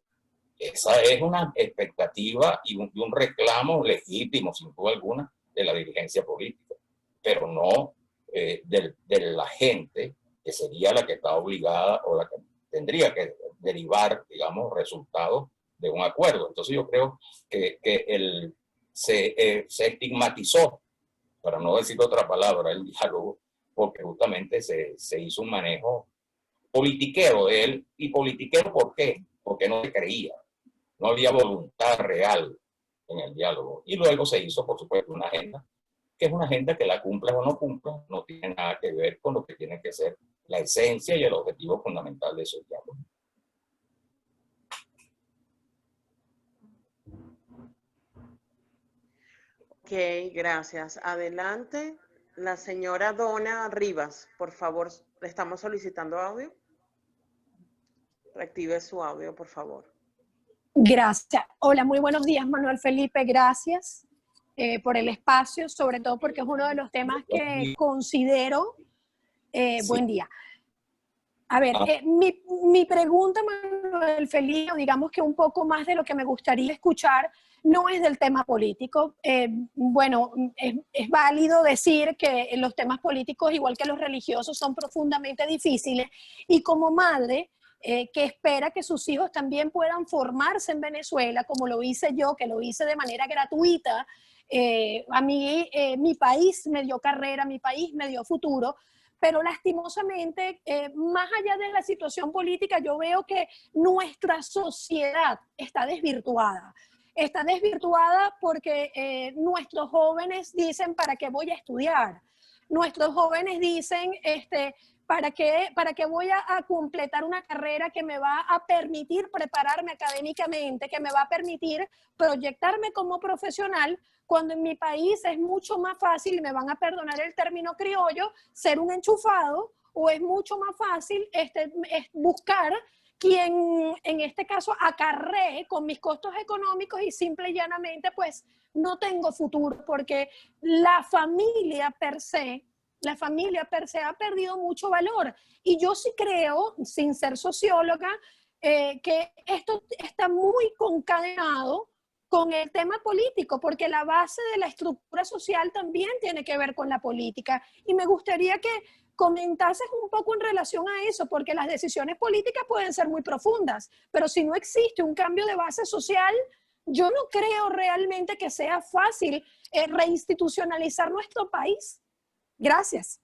Esa es una expectativa y un reclamo legítimo, sin duda alguna, de la dirigencia política, pero no de la gente, que sería la que está obligada o la que tendría que derivar, digamos, resultados de un acuerdo. Entonces yo creo que se estigmatizó, para no decir otra palabra, el diálogo, porque justamente se hizo un manejo politiquero de él. ¿Y politiquero por qué? Porque no se creía, no había voluntad real en el diálogo. Y luego se hizo, por supuesto, una agenda, que es una agenda que la cumpla o no cumpla, no tiene nada que ver con lo que tiene que ser la esencia y el objetivo fundamental de esos diálogos. Ok, gracias. Adelante, la señora Donna Rivas, por favor, le estamos solicitando audio. Reactive su audio, por favor. Gracias. Hola, muy buenos días, Manuel Felipe. Gracias por el espacio, sobre todo porque es uno de los temas que considero... Sí. Buen día. A ver, mi pregunta, Manuel Felipe, digamos que un poco más de lo que me gustaría escuchar, no es del tema político. Bueno, es válido decir que los temas políticos, igual que los religiosos, son profundamente difíciles. Y como madre, que espera que sus hijos también puedan formarse en Venezuela, como lo hice yo, que lo hice de manera gratuita, a mí mi país me dio carrera, mi país me dio futuro. Pero lastimosamente, más allá de la situación política, yo veo que nuestra sociedad está desvirtuada. Está desvirtuada porque nuestros jóvenes dicen, ¿para qué voy a estudiar? Nuestros jóvenes dicen, ¿para qué voy a completar una carrera que me va a permitir prepararme académicamente, que me va a permitir proyectarme como profesional, cuando en mi país es mucho más fácil, y me van a perdonar el término criollo, ser un enchufado, o es mucho más fácil buscar quien en este caso acarree con mis costos económicos y simple y llanamente pues no tengo futuro, porque la familia per se ha perdido mucho valor. Y yo sí creo, sin ser socióloga, que esto está muy concadenado con el tema político, porque la base de la estructura social también tiene que ver con la política. Y me gustaría que comentases un poco en relación a eso, porque las decisiones políticas pueden ser muy profundas, pero si no existe un cambio de base social, yo no creo realmente que sea fácil reinstitucionalizar nuestro país. Gracias.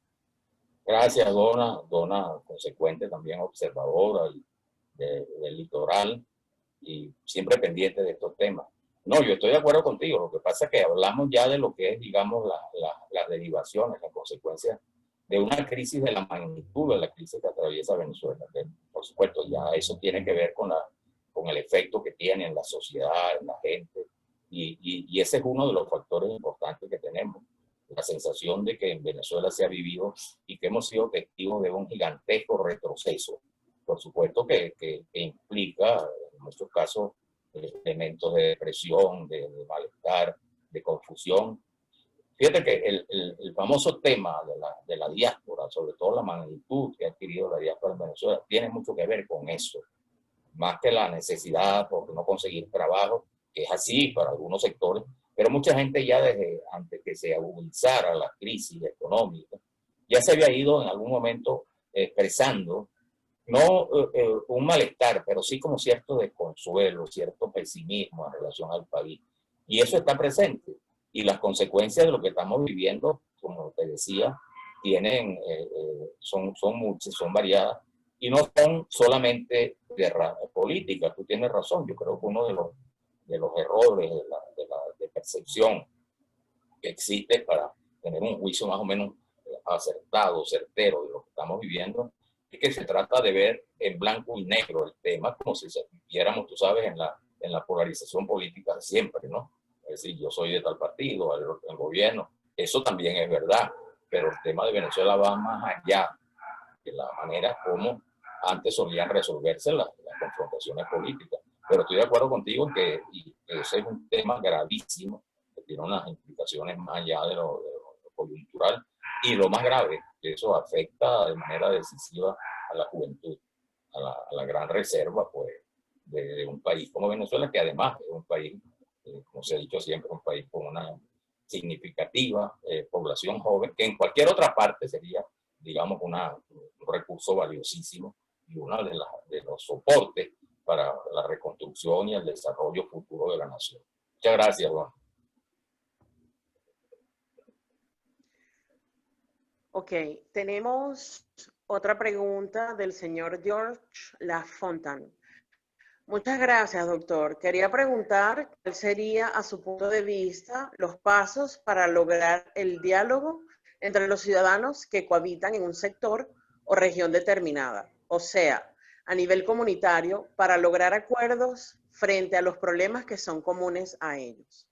Gracias, Donna, consecuente, también observadora del litoral y siempre pendiente de estos temas. No, yo estoy de acuerdo contigo. Lo que pasa es que hablamos ya de lo que es, digamos, las derivaciones, las consecuencias de una crisis de la magnitud de la crisis que atraviesa Venezuela. Que, por supuesto, ya eso tiene que ver con el efecto que tiene en la sociedad, en la gente. Y ese es uno de los factores importantes que tenemos. La sensación de que en Venezuela se ha vivido y que hemos sido testigos de un gigantesco retroceso. Por supuesto que implica, en muchos casos, elementos de depresión, de malestar, de confusión. Fíjate que el famoso tema de la diáspora, sobre todo la magnitud que ha adquirido la diáspora en Venezuela, tiene mucho que ver con eso, más que la necesidad por no conseguir trabajo, que es así para algunos sectores, pero mucha gente ya desde antes que se agudizara la crisis económica, ya se había ido en algún momento expresando no un malestar, pero sí como cierto desconsuelo, cierto pesimismo en relación al país. Y eso está presente. Y las consecuencias de lo que estamos viviendo, como te decía, son muchas, son variadas. Y no son solamente de política. Tú tienes razón. Yo creo que uno de los errores de percepción que existe para tener un juicio más o menos acertado, certero de lo que estamos viviendo, es que se trata de ver en blanco y negro el tema, como si viéramos, tú sabes, en la polarización política siempre, ¿no? Es decir, yo soy de tal partido, el gobierno, eso también es verdad, pero el tema de Venezuela va más allá de la manera como antes solían resolverse las confrontaciones políticas. Pero estoy de acuerdo contigo en que ese es un tema gravísimo, que tiene unas implicaciones más allá de lo coyuntural, Y lo más grave, que eso afecta de manera decisiva a la juventud, a la gran reserva pues, de un país como Venezuela, que además es un país, como se ha dicho siempre, un país con una significativa población joven, que en cualquier otra parte sería, digamos, un recurso valiosísimo y uno de los soportes para la reconstrucción y el desarrollo futuro de la nación. Muchas gracias, Juan. Ok, tenemos otra pregunta del señor George Lafontaine. Muchas gracias, doctor. Quería preguntar cuál sería, a su punto de vista, los pasos para lograr el diálogo entre los ciudadanos que cohabitan en un sector o región determinada. O sea, a nivel comunitario, para lograr acuerdos frente a los problemas que son comunes a ellos.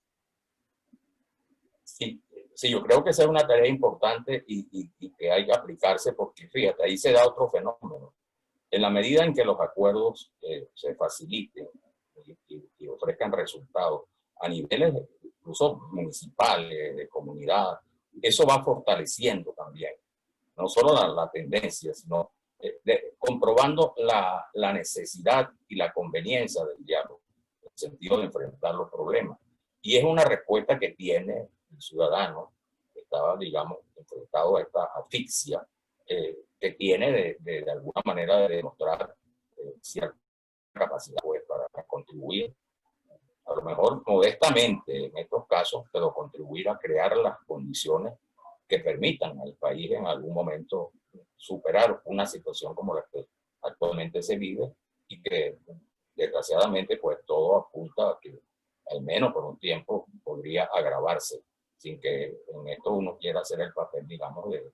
Sí, yo creo que esa es una tarea importante y que hay que aplicarse porque, fíjate, ahí se da otro fenómeno. En la medida en que los acuerdos se faciliten y ofrezcan resultados a niveles incluso municipales, de comunidad, eso va fortaleciendo también, no solo la tendencia, sino comprobando la necesidad y la conveniencia del diálogo, en el sentido de enfrentar los problemas. Y es una respuesta que tiene el ciudadano que estaba, digamos, enfrentado a esta asfixia, que tiene de alguna manera de demostrar cierta capacidad pues, para contribuir, a lo mejor modestamente en estos casos, pero contribuir a crear las condiciones que permitan al país en algún momento superar una situación como la que actualmente se vive y que desgraciadamente pues todo apunta a que al menos por un tiempo podría agravarse sin que en esto uno quiera hacer el papel, digamos, de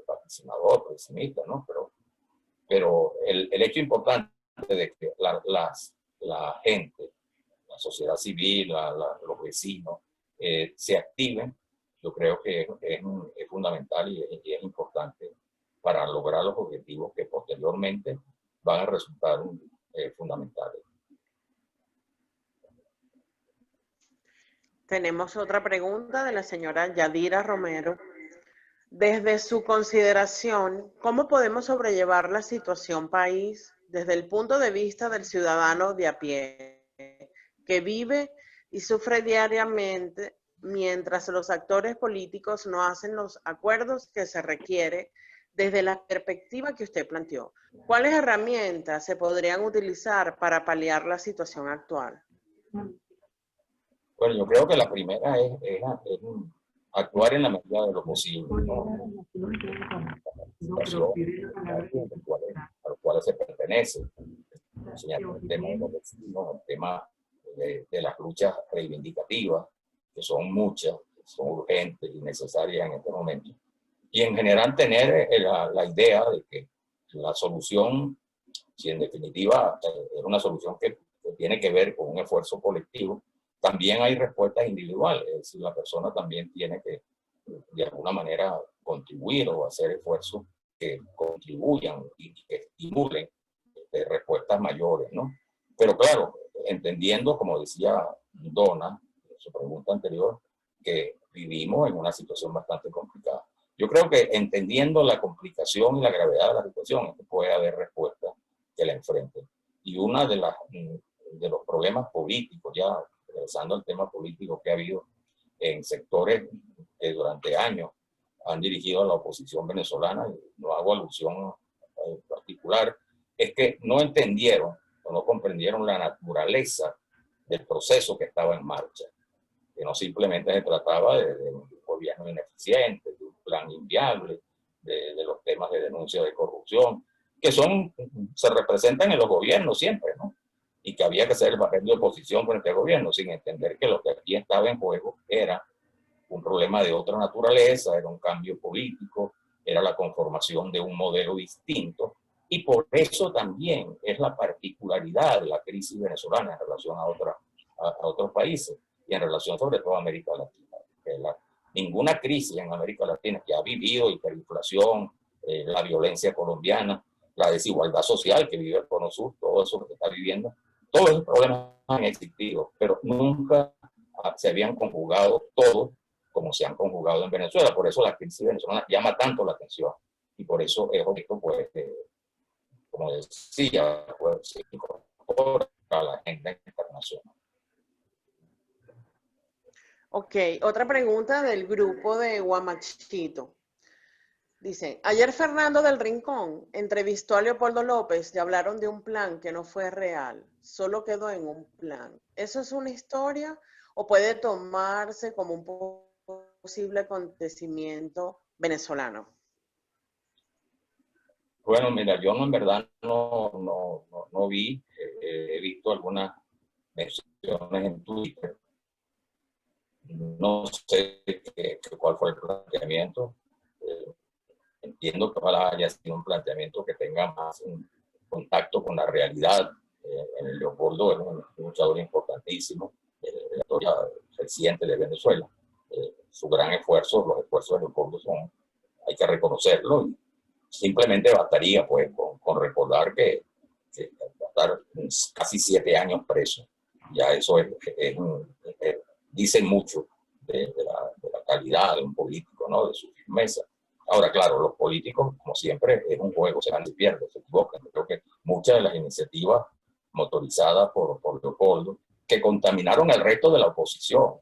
vaticinador, pesimista, ¿no? Pero el hecho importante de que la gente, la sociedad civil, los vecinos, se activen, yo creo que es fundamental y es importante para lograr los objetivos que posteriormente van a resultar fundamentales. Tenemos otra pregunta de la señora Yadira Romero. Desde su consideración, ¿cómo podemos sobrellevar la situación país desde el punto de vista del ciudadano de a pie, que vive y sufre diariamente mientras los actores políticos no hacen los acuerdos que se requiere desde la perspectiva que usted planteó? ¿Cuáles herramientas se podrían utilizar para paliar la situación actual? Bueno, yo creo que la primera es actuar en la medida de lo posible, ¿no? A los cuales se pertenece, el tema de los vecinos, el tema de las luchas reivindicativas, que son muchas, son urgentes y necesarias en este momento. Y en general tener la idea de que la solución, si en definitiva es una solución que tiene que ver con un esfuerzo colectivo, también hay respuestas individuales, es decir, la persona también tiene que de alguna manera contribuir o hacer esfuerzos que contribuyan y que estimulen respuestas mayores, ¿no? Pero claro, entendiendo, como decía Donna en su pregunta anterior, que vivimos en una situación bastante complicada. Yo creo que entendiendo la complicación y la gravedad de la situación, puede haber respuestas que la enfrenten. Y una de los problemas políticos, ya regresando al tema político que ha habido en sectores que durante años han dirigido a la oposición venezolana, y no hago alusión en particular, es que no entendieron o no comprendieron la naturaleza del proceso que estaba en marcha, que no simplemente se trataba de un gobierno ineficiente, de un plan inviable, de los temas de denuncia de corrupción, que se representan en los gobiernos siempre, ¿no? Y que había que hacer el papel de oposición frente al gobierno, sin entender que lo que aquí estaba en juego era un problema de otra naturaleza, era un cambio político, era la conformación de un modelo distinto, y por eso también es la particularidad de la crisis venezolana en relación a otros países, y en relación sobre todo a América Latina. Ninguna crisis en América Latina que ha vivido hiperinflación, la violencia colombiana, la desigualdad social que vive el Cono Sur, todo eso que está viviendo, todos esos problemas han existido, pero nunca se habían conjugado todos como se han conjugado en Venezuela. Por eso la crisis venezolana llama tanto la atención y por eso es objeto, pues, como decía, pues, se incorpora a la agenda internacional. Ok, otra pregunta del grupo de Guamachito. Dice, ayer Fernando del Rincón entrevistó a Leopoldo López y hablaron de un plan que no fue real, solo quedó en un plan. ¿Eso es una historia o puede tomarse como un posible acontecimiento venezolano? Bueno, mira, yo no, en verdad no vi, he visto algunas menciones en Twitter, no sé cuál fue el planteamiento. Entiendo que ojalá haya sido un planteamiento que tenga más un contacto con la realidad. Leopoldo es un luchador importantísimo de la historia reciente de Venezuela. Su gran esfuerzo, los esfuerzos de Leopoldo son, hay que reconocerlo. Y simplemente bastaría pues con recordar que va a estar casi 7 años preso. Ya eso dice mucho de la calidad de un político, ¿no? De su firmeza. Ahora, claro, los políticos, como siempre, es un juego, se gana y pierde, se equivocan. Yo creo que muchas de las iniciativas motorizadas por Leopoldo, que contaminaron el resto de la oposición,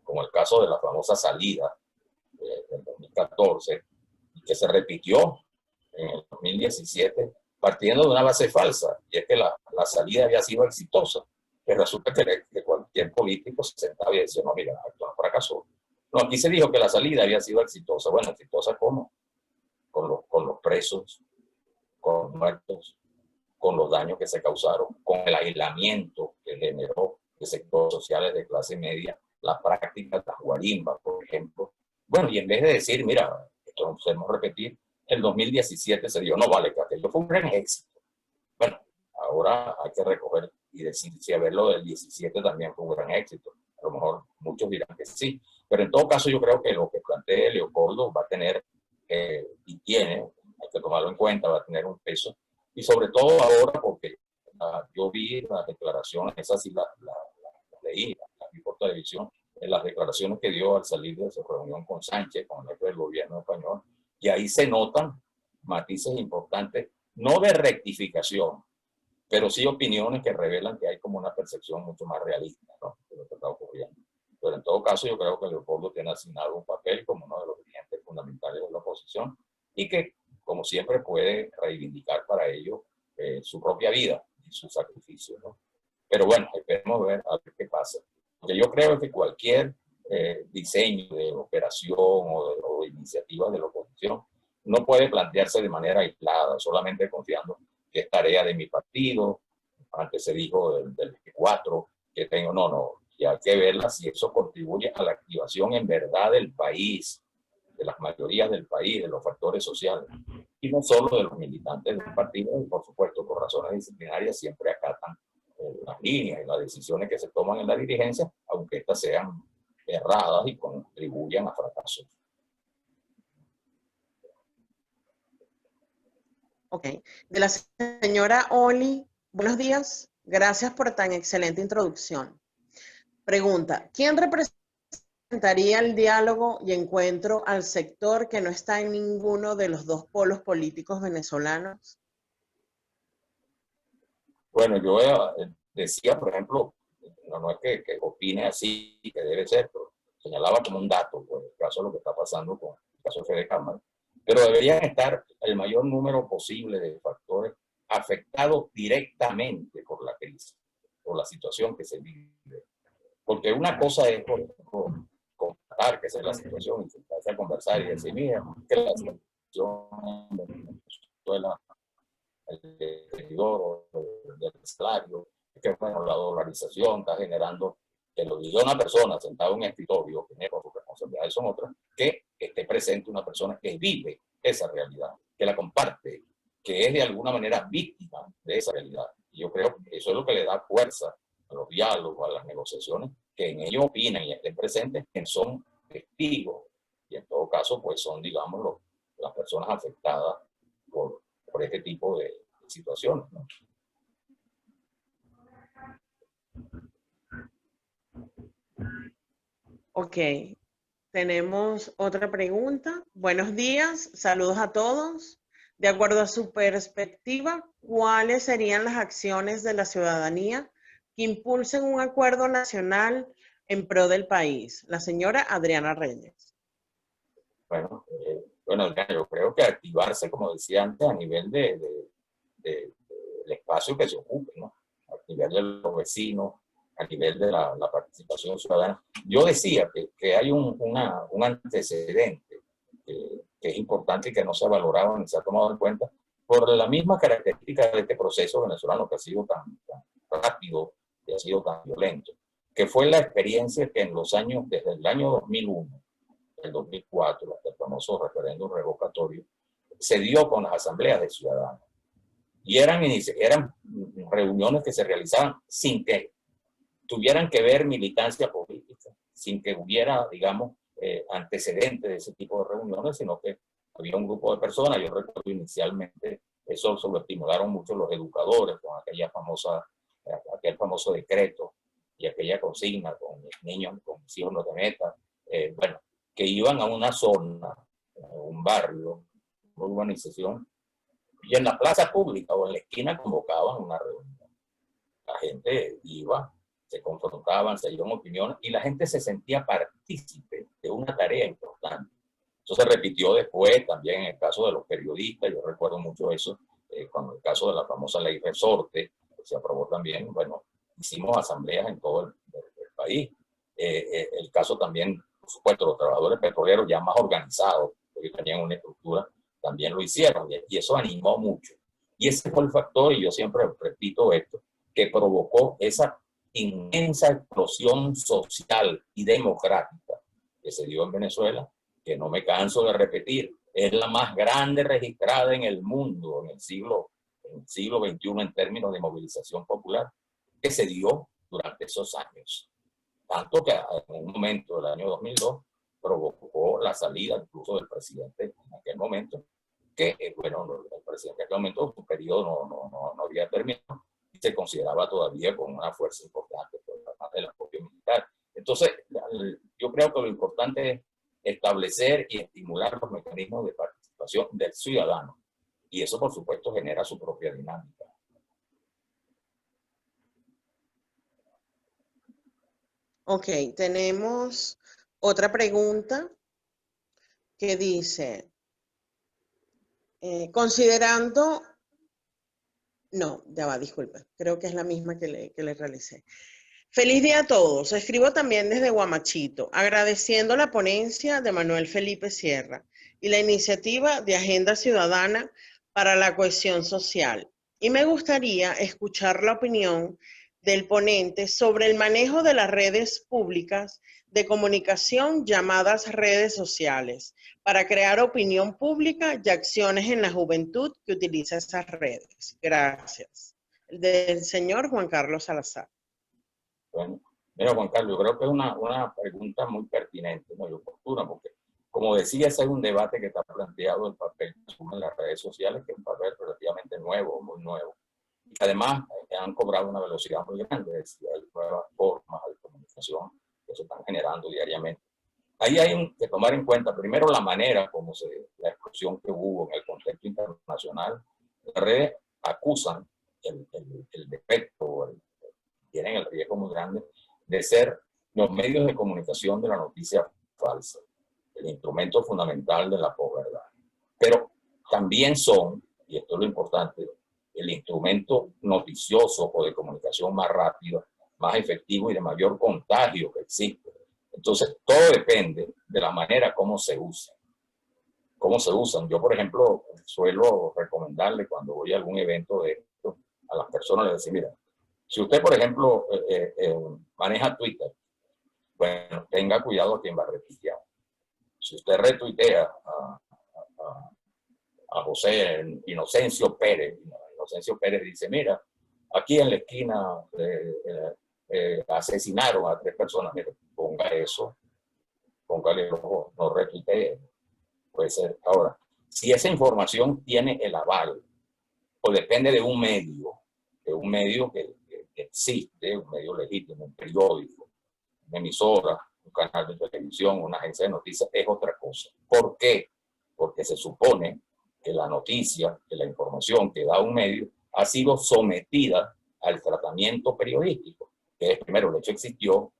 como el caso de la famosa salida del 2014, que se repitió en el 2017, partiendo de una base falsa, y es que la salida había sido exitosa. Que resulta que cualquier político se sentaba y decía, no, mira, esto no fracasó. No, aquí se dijo que la salida había sido exitosa. Bueno, exitosa ¿cómo? Con los presos, con los muertos, con los daños que se causaron, con el aislamiento que generó de sectores sociales de clase media, la práctica de las guarimbas, por ejemplo. Bueno, y en vez de decir, mira, esto no podemos repetir, el 2017 se dio, no vale, que aquello fue un gran éxito. Bueno, ahora hay que recoger y decir si a ver lo del 17 también fue un gran éxito. A lo mejor muchos dirán que sí, pero en todo caso yo creo que lo que plantea Leopoldo va a tener, y tiene, hay que tomarlo en cuenta, va a tener un peso, y sobre todo ahora porque yo vi las declaraciones, esas sí las leí, las vi por televisión, en las declaraciones que dio al salir de su reunión con Sánchez, con el jefe del gobierno español, y ahí se notan matices importantes, no de rectificación, pero sí opiniones que revelan que hay como una percepción mucho más realista, ¿no?, de lo que está ocurriendo. Pero en todo caso yo creo que Leopoldo tiene asignado un papel como uno de los dirigentes fundamentales de la oposición y que, como siempre, puede reivindicar para ello su propia vida y su sacrificio, ¿no? Pero bueno, esperemos a ver qué pasa. Porque yo creo que cualquier diseño de operación o de iniciativa de la oposición no puede plantearse de manera aislada, solamente confiando que es tarea de mi partido. Antes se dijo del G4, que tengo, no, y hay que verla si eso contribuye a la activación en verdad del país, de las mayorías del país, de los factores sociales, y no solo de los militantes del partido, y por supuesto, por razones disciplinarias, siempre acatan las líneas y las decisiones que se toman en la dirigencia, aunque éstas sean erradas y contribuyan a fracasos. Ok. De la señora Oli, buenos días. Gracias por tan excelente introducción. Pregunta, ¿quién representaría el diálogo y encuentro al sector que no está en ninguno de los dos polos políticos venezolanos? Bueno, yo decía, por ejemplo, no es que opine así, que debe ser, pero señalaba como un dato, por el caso de lo que está pasando con el caso de Fede Cámara, pero deberían estar el mayor número posible de factores afectados directamente por la crisis, por la situación que se vive. Porque una cosa es, por ejemplo, constatar que esa es la situación, y sentarse a conversar y decir, mira, que la situación en Venezuela, el servidor del salario, que bueno, la dolarización está generando que lo diga una persona sentada en un escritorio, que con sus responsabilidades son otras, que esté presente una persona que vive esa realidad, que la comparte, que es de alguna manera víctima de esa realidad. Y yo creo que eso es lo que le da fuerza a los diálogos, a las negociaciones, que en ellos opinan y estén presentes, que son testigos, y en todo caso, pues son, digamos, las personas afectadas por este tipo de situaciones, ¿no? Ok. Tenemos otra pregunta. Buenos días, saludos a todos. De acuerdo a su perspectiva, ¿cuáles serían las acciones de la ciudadanía que impulsen un acuerdo nacional en pro del país? La señora Adriana Reyes. Bueno, yo creo que activarse, como decía antes, a nivel del espacio que se ocupe, ¿no? A nivel de los vecinos, a nivel de la participación ciudadana. Yo decía que hay un antecedente que es importante y que no se ha valorado ni se ha tomado en cuenta por la misma característica de este proceso venezolano que ha sido tan rápido y ha sido tan violento, que fue la experiencia que en los años, desde el año 2001, el 2004, hasta el famoso referéndum revocatorio, se dio con las asambleas de ciudadanos. Y eran reuniones que se realizaban sin que tuvieran que ver militancia política, sin que hubiera, digamos, antecedentes de ese tipo de reuniones, sino que había un grupo de personas. Yo recuerdo inicialmente eso lo estimularon mucho los educadores con aquel famoso decreto y aquella consigna con mis niños, con mis hijos no te metas, bueno, que iban a una zona, un barrio, una urbanización, y en la plaza pública o en la esquina convocaban una reunión. La gente iba, se confrontaban, se dieron opiniones y la gente se sentía partícipe de una tarea importante. Eso se repitió después también en el caso de los periodistas. Yo recuerdo mucho eso, cuando el caso de la famosa ley Resorte, que se aprobó también. Bueno, hicimos asambleas en todo el país. El caso también, por supuesto, los trabajadores petroleros ya más organizados, porque tenían una estructura, también lo hicieron y eso animó mucho. Y ese fue el factor, y yo siempre repito esto, que provocó esa inmensa explosión social y democrática que se dio en Venezuela, que no me canso de repetir, es la más grande registrada en el mundo en el siglo XXI en términos de movilización popular, que se dio durante esos años. Tanto que en un momento del año 2002 provocó la salida incluso del presidente en aquel momento, que, bueno, el presidente en aquel momento su periodo no había terminado y se consideraba todavía con una fuerza importante por parte del apoyo militar. Entonces, yo creo que lo importante es establecer y estimular los mecanismos de participación del ciudadano. Y eso, por supuesto, genera su propia dinámica. Ok, tenemos otra pregunta que dice, considerando, no, ya va, disculpa, creo que es la misma que le realicé. Feliz día a todos. Escribo también desde Guamachito, agradeciendo la ponencia de Manuel Felipe Sierra y la iniciativa de Agenda Ciudadana para la Cohesión Social. Y me gustaría escuchar la opinión del ponente sobre el manejo de las redes públicas de comunicación llamadas redes sociales para crear opinión pública y acciones en la juventud que utiliza esas redes. Gracias. Del señor Juan Carlos Salazar. Bueno, mira, Juan Carlos, yo creo que es una pregunta muy pertinente, muy oportuna, porque, como decía, ese es un debate que está planteado, el papel que asumen las redes sociales, que es un papel relativamente nuevo, muy nuevo. Y además han cobrado una velocidad muy grande, hay nuevas formas de comunicación que se están generando diariamente. Ahí hay que tomar en cuenta, primero, la manera como la explosión que hubo en el contexto internacional. Las redes acusan el defecto, tienen el riesgo muy grande de ser los medios de comunicación de la noticia falsa, el instrumento fundamental de la posverdad. Pero también son, y esto es lo importante, el instrumento noticioso o de comunicación más rápido, más efectivo y de mayor contagio que existe. Entonces, todo depende de la manera como se usan. ¿Cómo se usan? Yo, por ejemplo, suelo recomendarle cuando voy a algún evento de esto a las personas, les decir, mira, si usted, por ejemplo, maneja Twitter, bueno, tenga cuidado a quien va a retuitear. Si usted retuitea a José Inocencio Pérez dice, mira, aquí en la esquina asesinaron a 3 personas, mira, ponga eso, póngale el ojo, no retuitee. Puede ser. Ahora, si esa información tiene el aval, o depende de un medio que existe, un medio legítimo, un periódico, una emisora, un canal de televisión, una agencia de noticias, es otra cosa. ¿Por qué? Porque se supone que la noticia, que la información que da un medio ha sido sometida al tratamiento periodístico, que es, primero, el hecho existió,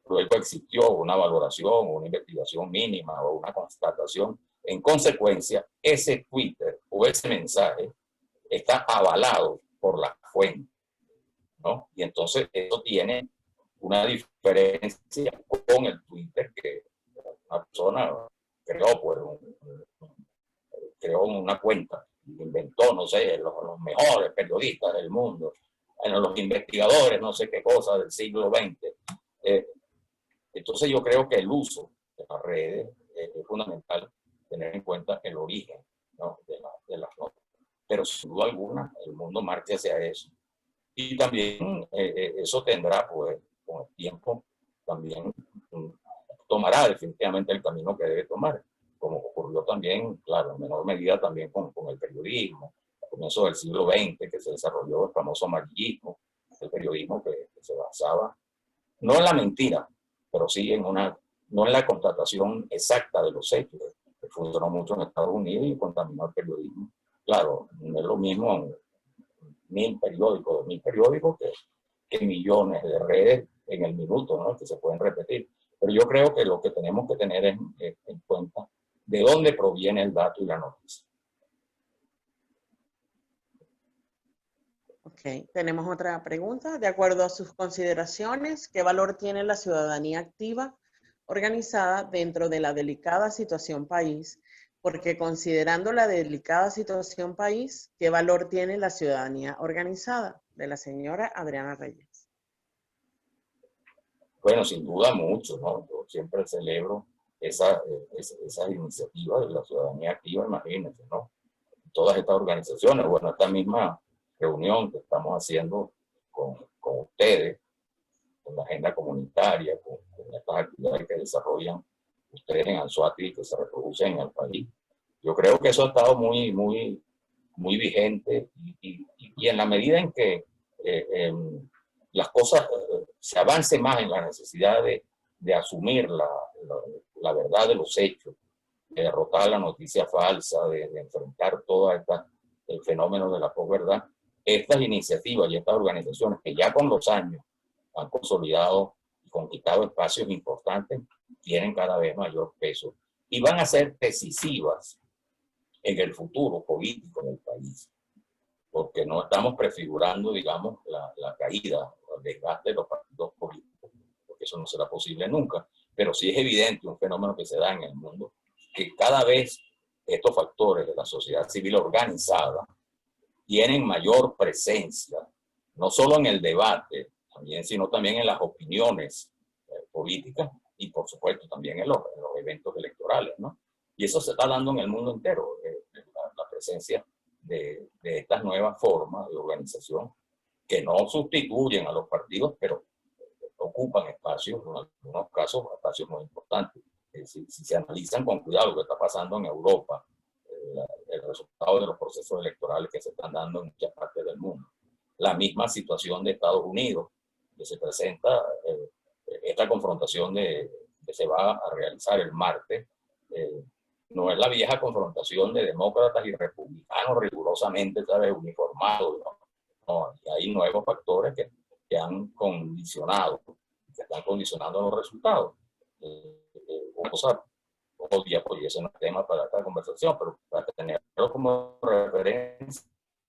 luego existió una valoración, una investigación mínima o una constatación. En consecuencia, ese Twitter o ese mensaje está avalado por la fuente, ¿no? Y entonces eso tiene una diferencia con el Twitter que una persona creó, pues, creó una cuenta, inventó, no sé, los mejores periodistas del mundo, los investigadores, no sé qué cosa del siglo XX. Entonces yo creo que el uso de las redes es fundamental tener en cuenta el origen, ¿no?, de las notas. Pero sin duda alguna el mundo marcha hacia eso. Y también eso tendrá, pues, con el tiempo, también tomará definitivamente el camino que debe tomar, como ocurrió también, claro, en menor medida también con el periodismo, a comienzos del siglo XX, que se desarrolló el famoso amarillismo, el periodismo que se basaba no en la mentira, pero sí en no en la constatación exacta de los hechos, que funcionó mucho en Estados Unidos y contaminó el periodismo. Claro, no es lo mismo 1000 periódicos, 2000 periódicos, que millones de redes en el minuto, ¿no?, que se pueden repetir. Pero yo creo que lo que tenemos que tener en cuenta de dónde proviene el dato y la noticia. Ok, tenemos otra pregunta. De acuerdo a sus consideraciones, ¿qué valor tiene la ciudadanía activa organizada dentro de la delicada situación país? Porque considerando la delicada situación país, ¿qué valor tiene la ciudadanía organizada? De la señora Adriana Reyes. Bueno, sin duda mucho, ¿no? Yo siempre celebro esa iniciativa de la ciudadanía activa, imagínense, ¿no? Todas estas organizaciones, bueno, esta misma reunión que estamos haciendo con ustedes, con la agenda comunitaria, con estas actividades que desarrollan ustedes en Anzoátegui, que se reproducen en el país. Yo creo que eso ha estado muy, muy, muy vigente y en la medida en que las cosas se avance más en la necesidad de asumir la verdad de los hechos, de derrotar la noticia falsa, de enfrentar todo el fenómeno de la posverdad, estas iniciativas y estas organizaciones que ya con los años han consolidado y conquistado espacios importantes, tienen cada vez mayor peso y van a ser decisivas en el futuro político del país, porque no estamos prefigurando, digamos, la caída o el desgaste de los partidos políticos, porque eso no será posible nunca, pero sí es evidente un fenómeno que se da en el mundo, que cada vez estos factores de la sociedad civil organizada tienen mayor presencia, no solo en el debate, sino también en las opiniones políticas y, por supuesto, también en los eventos electorales, ¿no? Y eso se está dando en el mundo entero, la presencia de estas nuevas formas de organización que no sustituyen a los partidos, pero ocupan espacios, en algunos casos, espacios muy importantes. Si se analizan con cuidado lo que está pasando en Europa, el resultado de los procesos electorales que se están dando en muchas partes del mundo, la misma situación de Estados Unidos, que se presenta esta confrontación que se va a realizar el martes, no es la vieja confrontación de demócratas y republicanos rigurosamente, ¿sabes?, uniformados, ¿no? No, hay nuevos factores que han condicionado, que están condicionando los resultados. Cosa obvia, pues, y ese no es tema para esta conversación, pero para tenerlo como referencia,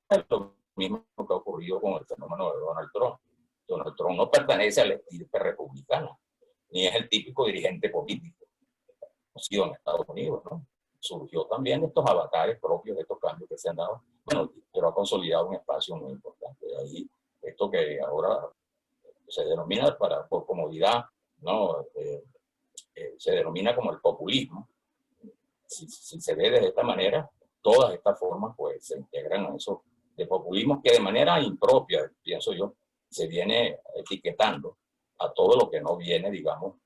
es lo mismo que ha ocurrido con el fenómeno de Donald Trump. Donald Trump no pertenece a la estirpe republicana, ni es el típico dirigente político conocido en Estados Unidos, ¿no? Surgió también de estos avatares propios de estos cambios que se han dado, bueno, pero ha consolidado un espacio muy importante. De ahí, esto que ahora se denomina, por comodidad, ¿no?, se denomina como el populismo. Si se ve de esta manera, todas estas formas, pues, se integran a eso de populismo que de manera impropia, pienso yo, se viene etiquetando a todo lo que no viene, digamos,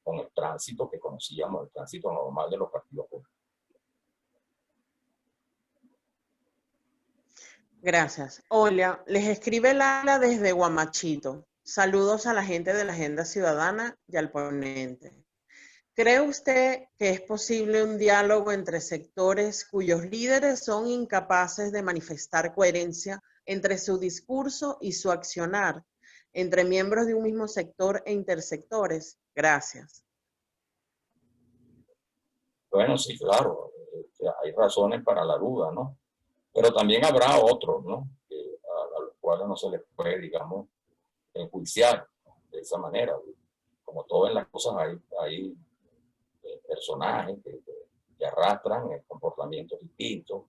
con el tránsito que conocíamos, el tránsito normal de los partidos políticos. Gracias. Hola, les escribe Lala desde Huamachito. Saludos a la gente de la Agenda Ciudadana y al ponente. ¿Cree usted que es posible un diálogo entre sectores cuyos líderes son incapaces de manifestar coherencia entre su discurso y su accionar, entre miembros de un mismo sector e intersectores? Gracias. Bueno, sí, claro, hay razones para la duda, ¿no? Pero también habrá otros, ¿no? A los cuales no se les puede, digamos, enjuiciar de esa manera. Como todo en las cosas hay personajes que arrastran comportamientos distintos,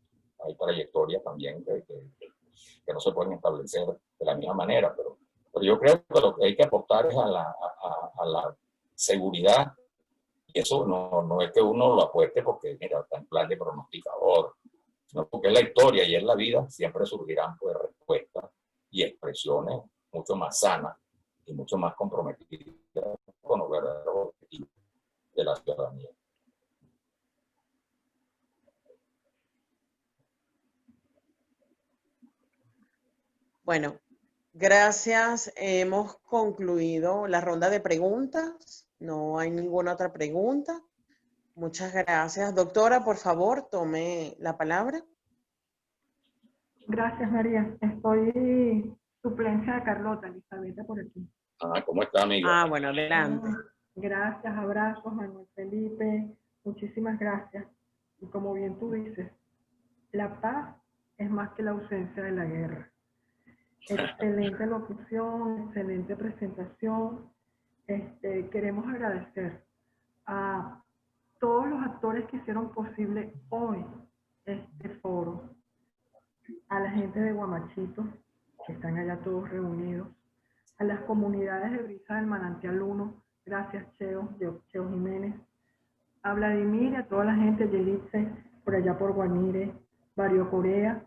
hay trayectorias también que no se pueden establecer de la misma manera, pero yo creo que lo que hay que aportar es a la seguridad, y eso no es que uno lo apueste porque, mira, está en plan de pronosticador, sino porque es la historia y es la vida, siempre surgirán pues respuestas y expresiones mucho más sanas y mucho más comprometidas con los verdaderos objetivos de la ciudadanía. Bueno, gracias. Hemos concluido la ronda de preguntas. No hay ninguna otra pregunta. Muchas gracias. Doctora, por favor, tome la palabra. Gracias, María. Estoy suplencia de Carlota, Elizabeth, por aquí. ¿Cómo está, amiga? Bueno, adelante. Gracias, abrazos, Manuel Felipe. Muchísimas gracias. Y como bien tú dices, la paz es más que la ausencia de la guerra. Excelente locución, excelente presentación. Queremos agradecer a todos los actores que hicieron posible hoy este foro, a la gente de Guamachito, que están allá todos reunidos, a las comunidades de Brisa del Manantial 1, gracias Cheo Jiménez, a Vladimir y a toda la gente de Yelitze, por allá por Guanire, Barrio Corea,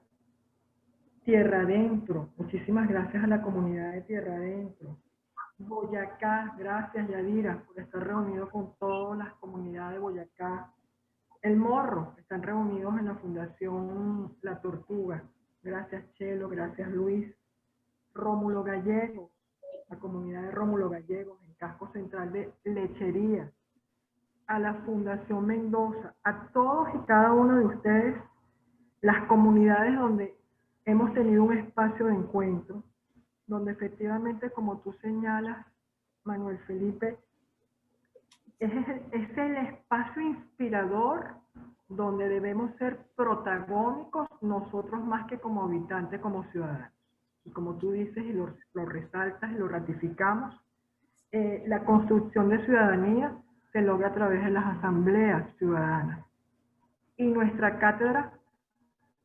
Tierra Adentro, muchísimas gracias a la comunidad de Tierra Adentro. Boyacá, gracias Yadira por estar reunido con todas las comunidades de Boyacá. El Morro, están reunidos en la Fundación La Tortuga. Gracias Chelo, gracias Luis. Rómulo Gallegos, la comunidad de Rómulo Gallegos en Casco Central de Lechería. A la Fundación Mendoza, a todos y cada uno de ustedes, las comunidades donde hemos tenido un espacio de encuentro, donde efectivamente, como tú señalas, Manuel Felipe, es el espacio inspirador donde debemos ser protagónicos nosotros más que como habitantes, como ciudadanos. Y como tú dices y lo resaltas y lo ratificamos, la construcción de ciudadanía se logra a través de las asambleas ciudadanas. Y nuestra cátedra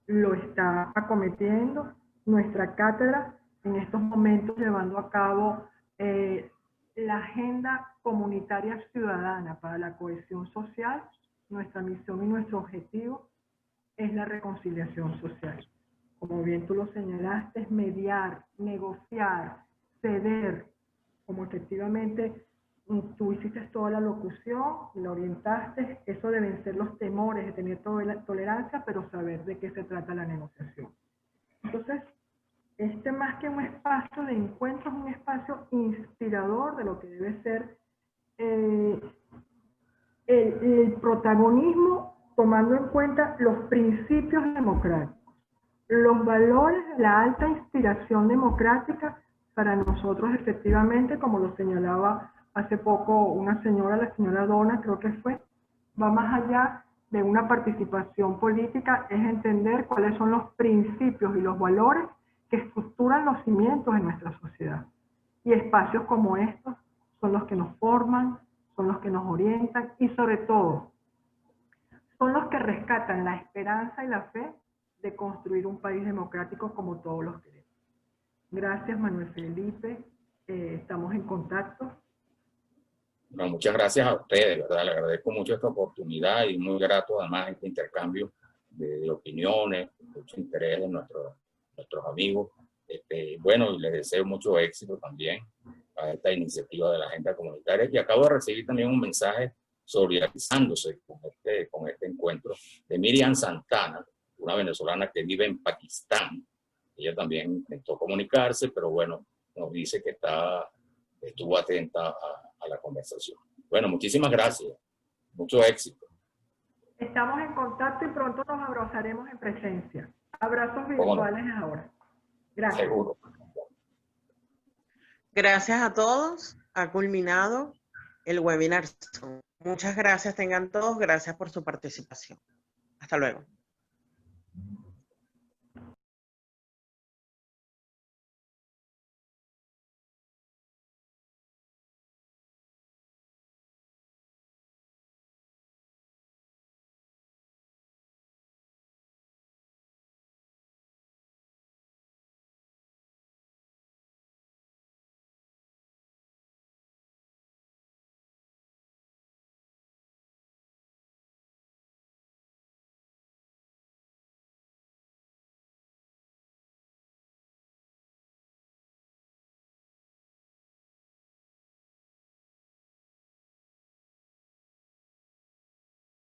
lo está acometiendo, nuestra cátedra en estos momentos llevando a cabo la agenda comunitaria ciudadana para la cohesión social. Nuestra misión y nuestro objetivo es la reconciliación social. Como bien tú lo señalaste, es mediar, negociar, ceder, como efectivamente tú hiciste toda la locución, la orientaste, eso deben ser los temores de tener tolerancia, pero saber de qué se trata la negociación. Entonces, más que un espacio de encuentro, es un espacio inspirador de lo que debe ser el protagonismo, tomando en cuenta los principios democráticos, los valores de la alta inspiración democrática para nosotros efectivamente, como lo señalaba hace poco una señora, la señora Donna, creo que fue, va más allá de una participación política, es entender cuáles son los principios y los valores que estructuran los cimientos de nuestra sociedad. Y espacios como estos son los que nos forman, son los que nos orientan y sobre todo son los que rescatan la esperanza y la fe de construir un país democrático como todos los queremos. Gracias, Manuel Felipe. Estamos en contacto. No, muchas gracias a ustedes, ¿verdad? Le agradezco mucho esta oportunidad y muy grato además este intercambio de opiniones, mucho interés de nuestros amigos. Bueno, y les deseo mucho éxito también a esta iniciativa de la agenda comunitaria, y acabo de recibir también un mensaje solidarizándose con este encuentro de Miriam Santana, una venezolana que vive en Pakistán. Ella también intentó comunicarse, pero bueno, nos dice que estuvo atenta a la conversación. Bueno, muchísimas gracias. Mucho éxito. Estamos en contacto y pronto nos abrazaremos en presencia. Abrazos ¿Cómo no? virtuales ahora. Gracias. Seguro. Gracias a todos. Ha culminado el webinar. Muchas gracias tengan todos. Gracias por su participación. Hasta luego.